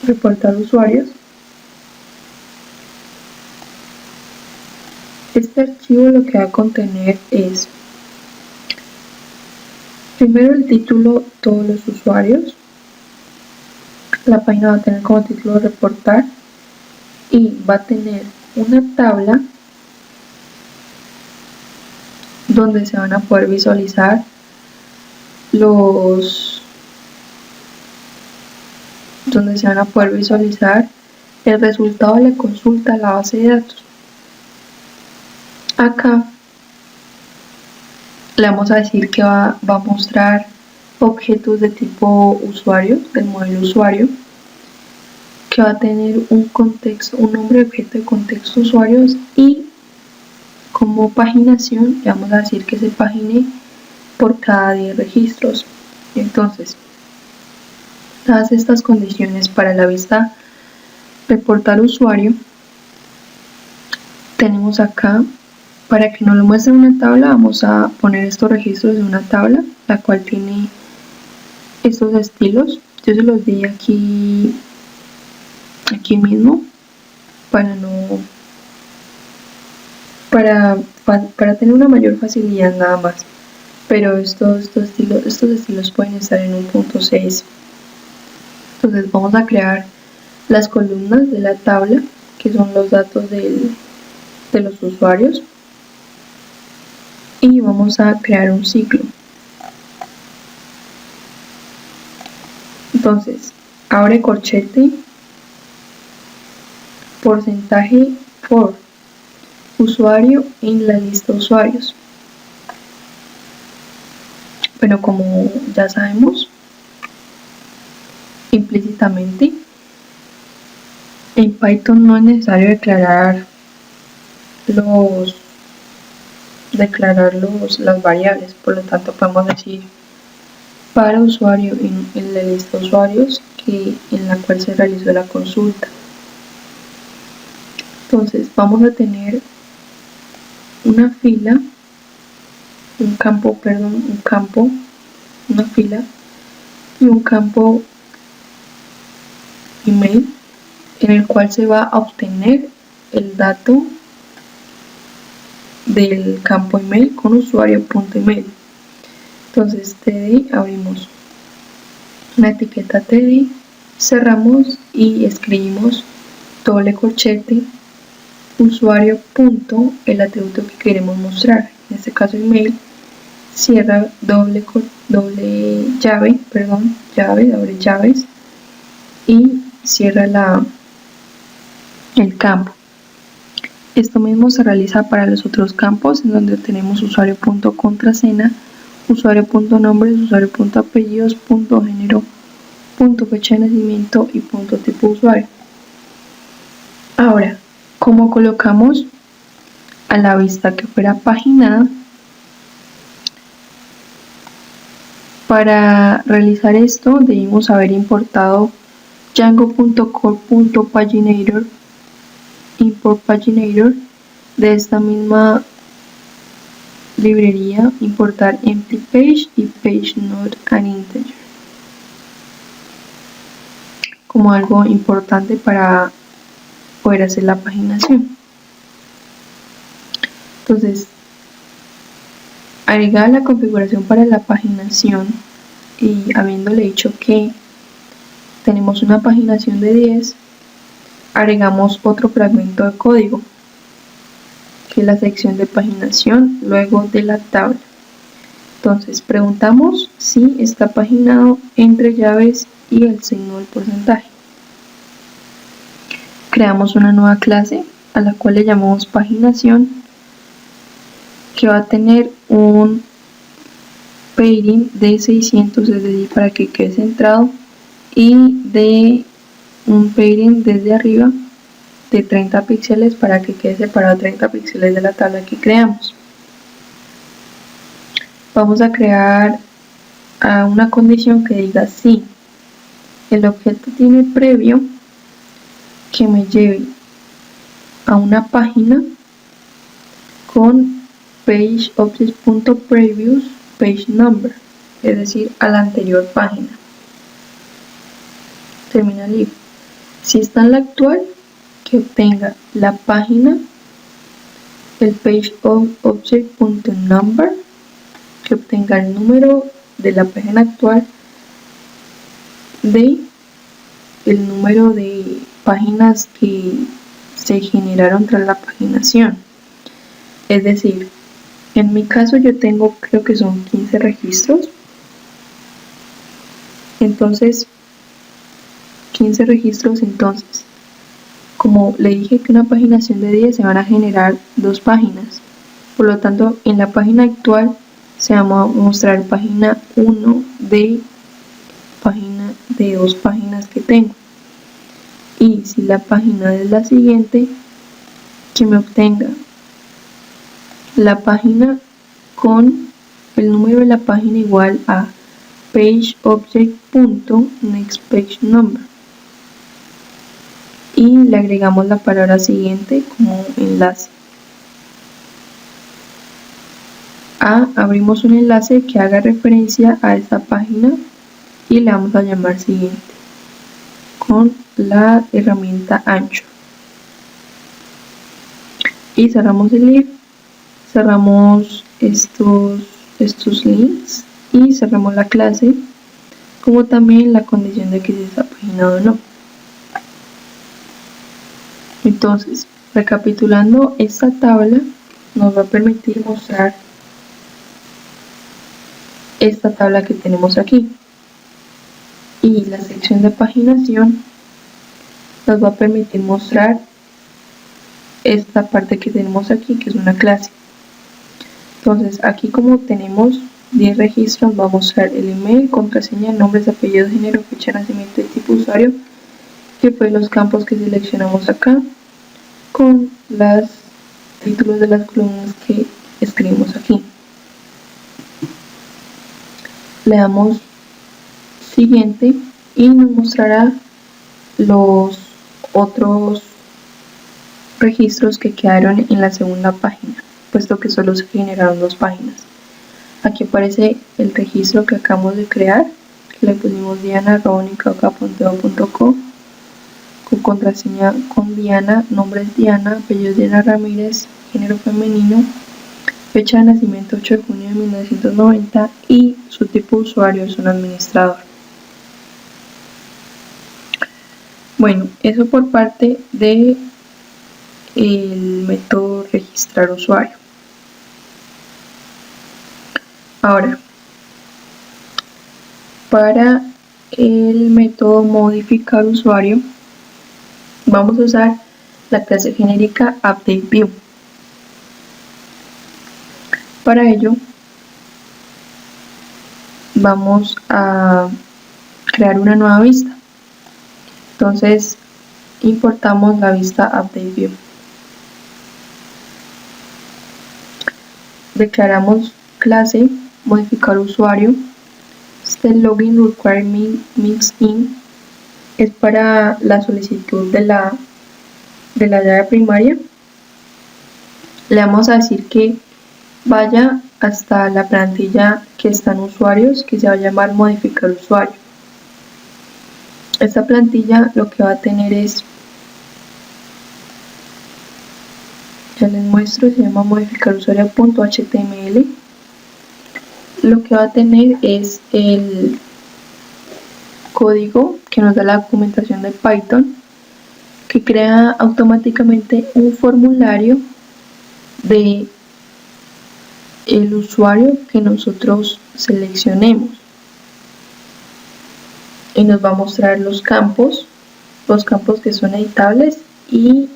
reportar usuarios. Este archivo lo que va a contener es primero el título, todos los usuarios. La página va a tener como título reportar y va a tener una tabla donde se van a poder visualizar el resultado de la consulta a la base de datos. Acá le vamos a decir que va a mostrar objetos de tipo usuario, del modelo usuario, que va a tener un contexto, un nombre objeto de contexto usuarios, y como paginación le vamos a decir que se pagine por cada 10 registros. Entonces, dadas estas condiciones para la vista reportar usuario, tenemos acá, para que nos lo muestre en una tabla, vamos a poner estos registros en una tabla, la cual tiene estos estilos. Yo se los di aquí mismo, para tener una mayor facilidad nada más. Pero estos estilos pueden estar en un punto 6. Entonces vamos a crear las columnas de la tabla, que son los datos de los usuarios, y vamos a crear un ciclo. Entonces, abre corchete, porcentaje por usuario en la lista de usuarios. Pero como ya sabemos, implícitamente en Python no es necesario declarar las variables, por lo tanto podemos decir para usuario en la lista de usuarios en la cual se realizó la consulta. Entonces vamos a tener una fila, una fila y un campo email, en el cual se va a obtener el dato del campo email con usuario.email. Entonces td, abrimos una etiqueta td, cerramos y escribimos doble corchete usuario punto el atributo que queremos mostrar, en este caso email, cierra doble llave, abre llaves y cierra el campo. Esto mismo se realiza para los otros campos, en donde tenemos usuario.contraseña, usuario.nombres, usuario.apellidos, .género, .fecha de nacimiento y .tipo usuario. Ahora, ¿cómo colocamos a la vista que fuera paginada? Para realizar esto debimos haber importado django.core.paginator, import paginator. De esta misma librería importar empty page y page not an integer, como algo importante para poder hacer la paginación. Entonces, agregada la configuración para la paginación y habiéndole dicho que tenemos una paginación de 10, agregamos otro fragmento de código, que es la sección de paginación luego de la tabla. Entonces preguntamos si está paginado entre llaves y el signo del porcentaje. Creamos una nueva clase a la cual le llamamos paginación, que va a tener un pairing de 600, es decir, para que quede centrado, y de un pairing desde arriba de 30 píxeles para que quede separado 30 píxeles de la tabla que creamos. Vamos a crear una condición que diga si el objeto tiene previo que me lleve a una página con pageObject.previous page number, es decir, a la anterior página. Terminal if. Si está en la actual, que obtenga la página, el pageObject.number, que obtenga el número de la página actual de el número de páginas que se generaron tras la paginación. Es decir, en mi caso yo tengo, creo que son 15 registros. Entonces, 15 registros, como le dije que una paginación de 10, se van a generar 2 páginas. Por lo tanto, en la página actual se va a mostrar página 1 de 2 páginas que tengo. Y si la página es la siguiente, que me obtenga la página con el número de la página igual a pageObject.nextPageNumber y le agregamos la palabra siguiente como enlace. Abrimos un enlace que haga referencia a esta página y le vamos a llamar siguiente con la herramienta ancho. Y cerramos el if, cerramos estos links y cerramos la clase, como también la condición de que si está paginado o no. Entonces, recapitulando, esta tabla nos va a permitir mostrar esta tabla que tenemos aquí, y la sección de paginación nos va a permitir mostrar esta parte que tenemos aquí, que es una clase. Entonces, aquí como tenemos 10 registros, va a mostrar el email, contraseña, nombres, apellidos, género, fecha de nacimiento y tipo de usuario, que fue los campos que seleccionamos acá, con los títulos de las columnas que escribimos aquí. Le damos siguiente y nos mostrará los otros registros que quedaron en la segunda página, puesto que solo se generaron 2 páginas. Aquí aparece el registro que acabamos de crear, que le pusimos diana@unicaoca.edu.co, con contraseña con Diana, nombre es Diana, apellido Diana Ramírez, género femenino, fecha de nacimiento 8 de junio de 1990 y su tipo de usuario es un administrador. Bueno, eso por parte de el método registrar usuario. Ahora, para el método modificar usuario, vamos a usar la clase genérica UpdateView. Para ello, vamos a crear una nueva vista. Entonces, importamos la vista UpdateView. Declaramos clase modificar usuario. Este login requirement mix-in es para la solicitud de la llave primaria. Le vamos a decir que vaya hasta la plantilla que está en usuarios, que se va a llamar modificar usuario. Esta plantilla lo que va a tener es, ya les muestro, se llama modificar usuario.html. Lo que va a tener es el código que nos da la documentación de Python, que crea automáticamente un formulario de el usuario que nosotros seleccionemos, y nos va a mostrar los campos que son editables, y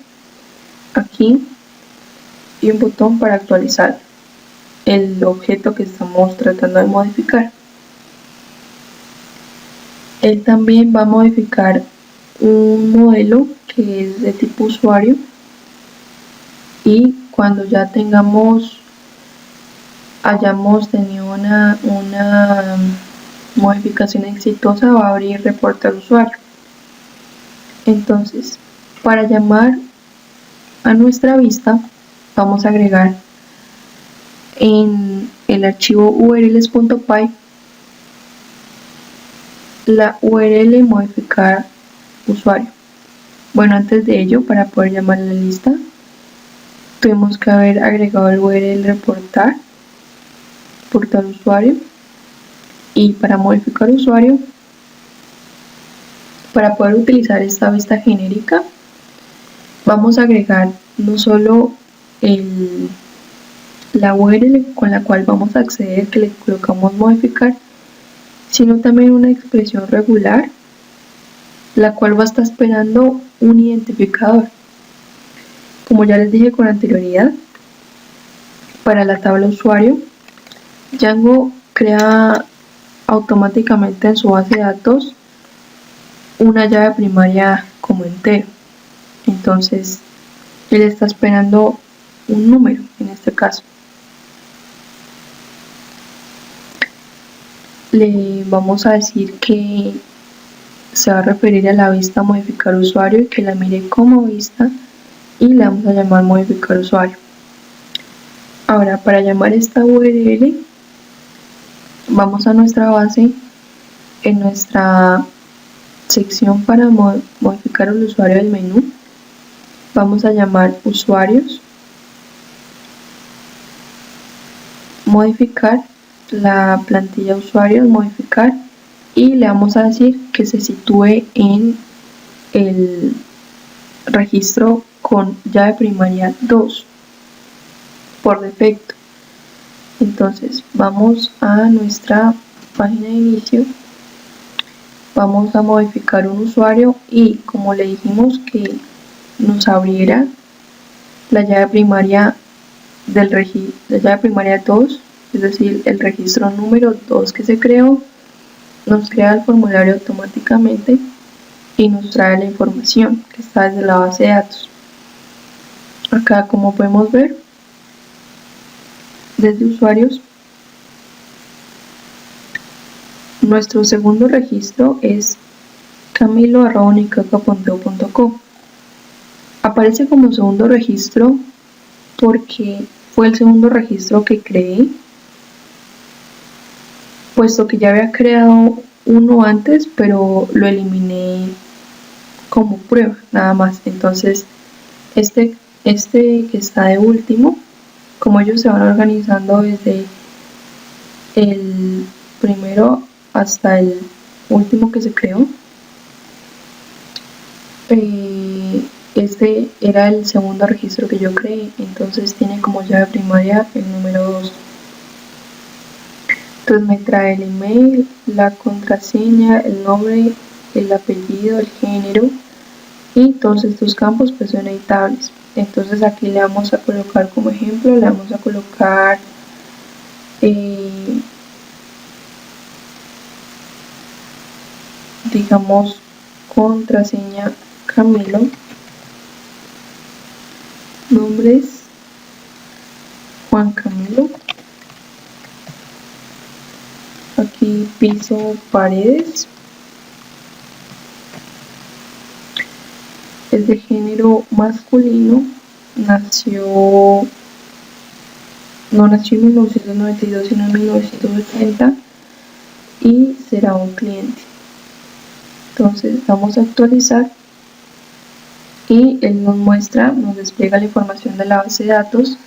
aquí hay un botón para actualizar el objeto que estamos tratando de modificar. Él también va a modificar un modelo que es de tipo usuario, y cuando ya hayamos tenido una modificación exitosa, va a abrir reporte al usuario. Entonces, para llamar a nuestra vista, vamos a agregar en el archivo urls.py la URL modificar usuario. Bueno, antes de ello, para poder llamar a la lista, tuvimos que haber agregado el URL reportar usuario, y para modificar usuario, para poder utilizar esta vista genérica, vamos a agregar no solo la URL con la cual vamos a acceder, que le colocamos modificar, sino también una expresión regular, la cual va a estar esperando un identificador. Como ya les dije con anterioridad, Para la tabla usuario, Django crea automáticamente en su base de datos una llave primaria como entero. Entonces, él está esperando un número en este caso. Le vamos a decir que se va a referir a la vista modificar usuario y que la mire como vista, y le vamos a llamar modificar usuario. Ahora, para llamar esta URL, vamos a nuestra base. En nuestra sección para modificar el usuario del menú, vamos a llamar usuarios, modificar, la plantilla usuarios, modificar, y le vamos a decir que se sitúe en el registro con llave primaria 2 por defecto. Entonces vamos a nuestra página de inicio, vamos a modificar un usuario y como le dijimos que nos abriera la llave primaria del registro, la llave primaria 2, es decir, el registro número 2 que se creó, nos crea el formulario automáticamente y nos trae la información que está desde la base de datos. Acá, como podemos ver, desde usuarios, nuestro segundo registro es camilo@unicaca.co. Aparece como segundo registro porque fue el segundo registro que creé, puesto que ya había creado uno antes, pero lo eliminé como prueba nada más. Entonces este que está de último, como ellos se van organizando desde el primero hasta el último que se creó, este era el segundo registro que yo creé, entonces tiene como llave primaria el número 2. Entonces me trae el email, la contraseña, el nombre, el apellido, el género, y todos estos campos pues son editables. Entonces aquí le vamos a colocar como ejemplo, le vamos a colocar digamos contraseña Camilo, nombres Juan Camilo, aquí piso paredes, es de género masculino, no nació en 1992 sino en 1980 y será un cliente. Entonces vamos a actualizar y él nos despliega la información de la base de datos,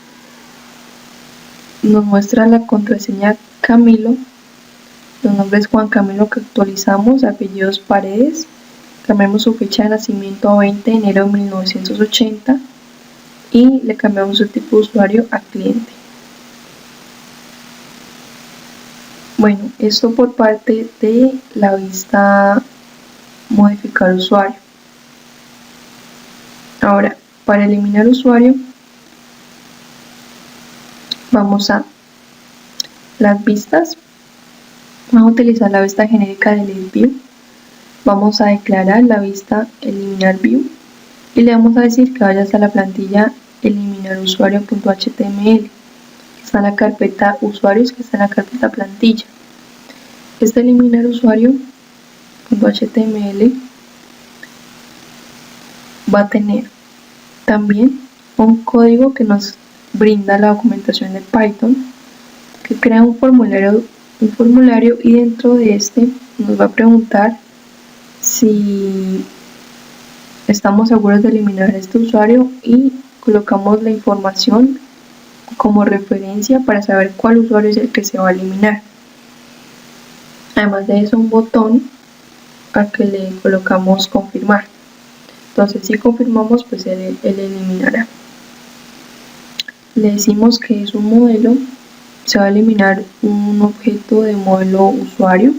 nos muestra la contraseña Camilo, los nombres Juan Camilo que actualizamos, apellidos Paredes, cambiamos su fecha de nacimiento a 20 de enero de 1980 y le cambiamos su tipo de usuario a cliente. Bueno, esto por parte de la vista modificar usuario. Ahora, para eliminar usuario, vamos a las vistas, vamos a utilizar la vista genérica de Delete View, vamos a declarar la vista eliminar view y le vamos a decir que vaya hasta la plantilla eliminar usuario.html, que está en la carpeta usuarios, que está en la carpeta plantilla. Este eliminar usuario.html va a tener también un código que nos brinda la documentación de Python, que crea un formulario y dentro de este nos va a preguntar si estamos seguros de eliminar este usuario y colocamos la información como referencia para saber cuál usuario es el que se va a eliminar. Además de eso, un botón al que le colocamos confirmar. Entonces si confirmamos, pues él eliminará. Le decimos que es un modelo, se va a eliminar un objeto de modelo usuario.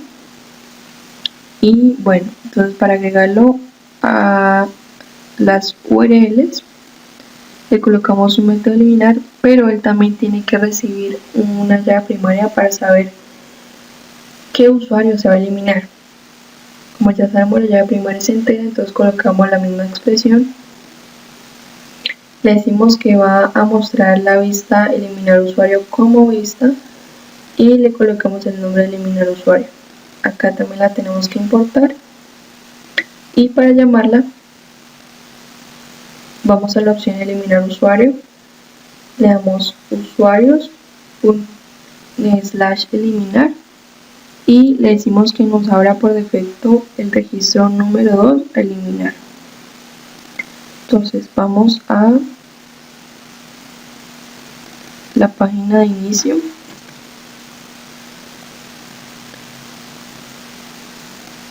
Y bueno, entonces para agregarlo a las URLs, le colocamos un método eliminar, pero él también tiene que recibir una llave primaria para saber qué usuario se va a eliminar. Como ya sabemos, la llave primaria es entera, entonces colocamos la misma expresión. Le decimos que va a mostrar la vista eliminar usuario como vista y le colocamos el nombre de eliminar usuario. Acá también la tenemos que importar y para llamarla vamos a la opción eliminar usuario, le damos usuarios / eliminar y le decimos que nos abra por defecto el registro número 2 a eliminar. Entonces vamos a la página de inicio,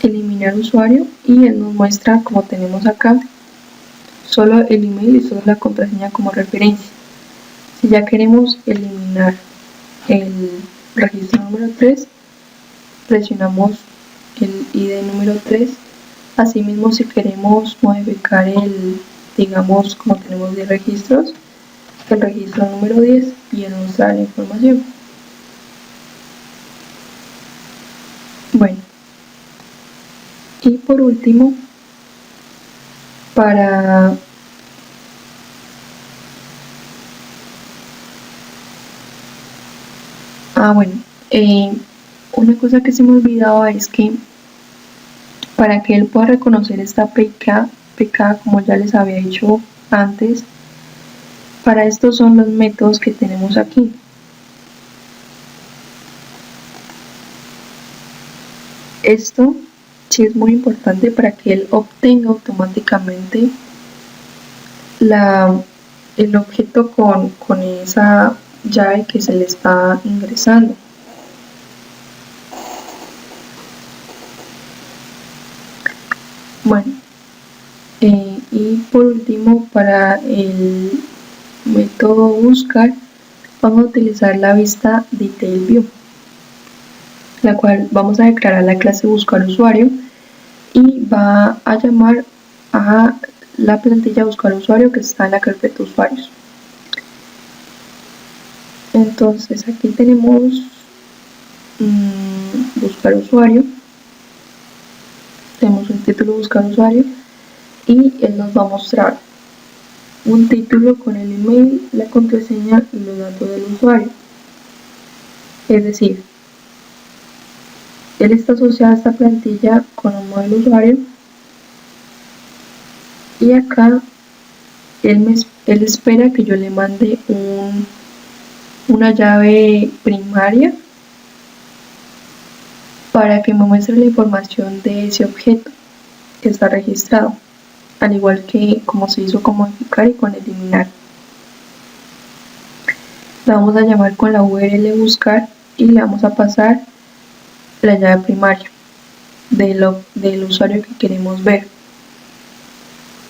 eliminar usuario, y él nos muestra, como tenemos acá, solo el email y solo la contraseña como referencia. Si ya queremos eliminar el registro número 3, presionamos el ID número 3. Asimismo, si queremos modificar digamos, como tenemos 10 registros, el registro número 10 y él nos da la información. Bueno, y por último, para una cosa que se me olvidaba es que para que él pueda reconocer esta PK, como ya les había dicho antes, para estos son los métodos que tenemos aquí. Esto sí es muy importante para que él obtenga automáticamente el objeto con esa llave que se le está ingresando. Bueno, y por último, para el método buscar, vamos a utilizar la vista Detail View, la cual vamos a declarar la clase buscar usuario y va a llamar a la plantilla buscar usuario que está en la carpeta usuarios. Entonces aquí tenemos buscar usuario, tenemos un título buscar usuario y él nos va a mostrar un título con el email, la contraseña y los datos del usuario. Es decir, él está asociado a esta plantilla con un modelo usuario y acá él espera que yo le mande una llave primaria para que me muestre la información de ese objeto que está registrado, al igual que como se hizo con modificar y con eliminar. La vamos a llamar con la URL buscar y le vamos a pasar la llave primaria del usuario que queremos ver.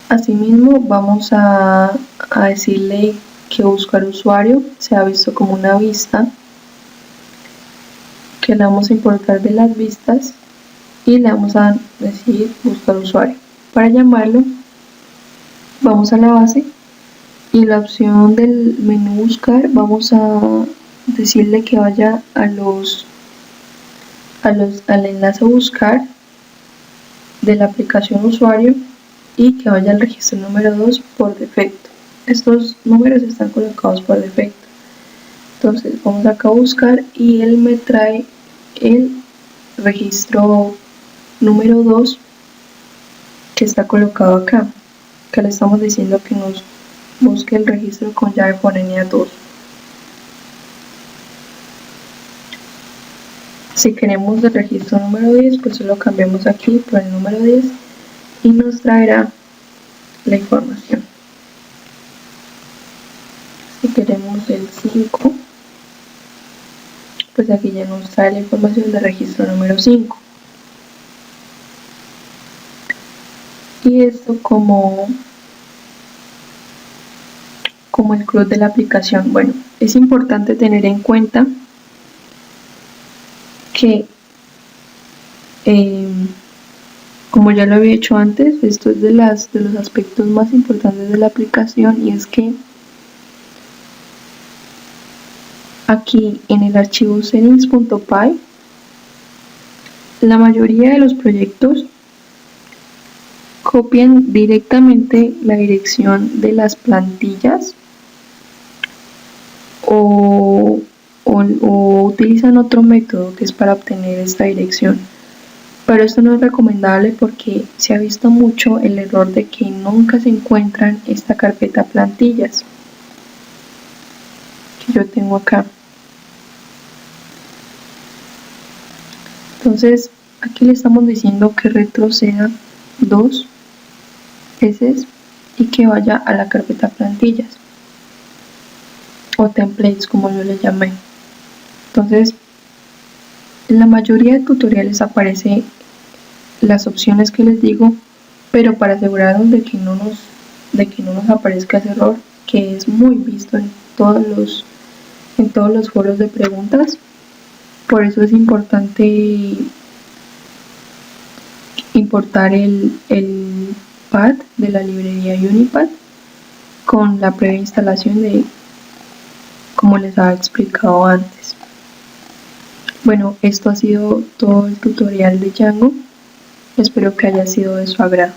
Asimismo, vamos a decirle que buscar usuario se ha visto como una vista, que la vamos a importar de las vistas y le vamos a decir buscar usuario. Para llamarlo, vamos a la base y la opción del menú buscar vamos a decirle que vaya al enlace buscar de la aplicación usuario y que vaya al registro número 2 por defecto. Estos números están colocados por defecto. Entonces vamos acá a buscar y él me trae el registro número 2 que está colocado acá, que le estamos diciendo que nos busque el registro con llave forenea 2. Si queremos el registro número 10, pues lo cambiamos aquí por el número 10 y nos traerá la información. Si queremos el 5, pues aquí ya nos trae la información del registro número 5. Y esto como el CRUD de la aplicación. Bueno, es importante tener en cuenta que como ya lo había hecho antes, esto es de los aspectos más importantes de la aplicación, y es que Aquí en el archivo settings.py, la mayoría de los proyectos copian directamente la dirección de las plantillas o utilizan otro método que es para obtener esta dirección. Pero esto no es recomendable porque se ha visto mucho el error de que nunca se encuentran esta carpeta plantillas que yo tengo acá. Entonces aquí le estamos diciendo que retroceda 2 veces y que vaya a la carpeta plantillas o templates, como yo le llamé. Entonces en la mayoría de tutoriales aparece las opciones que les digo, pero para asegurarnos de que no nos aparezca ese error, que es muy visto en todos los foros de preguntas. Por eso es importante importar el pad de la librería Unipad con la previa instalación de como les había explicado antes. Bueno, esto ha sido todo el tutorial de Django. Espero que haya sido de su agrado.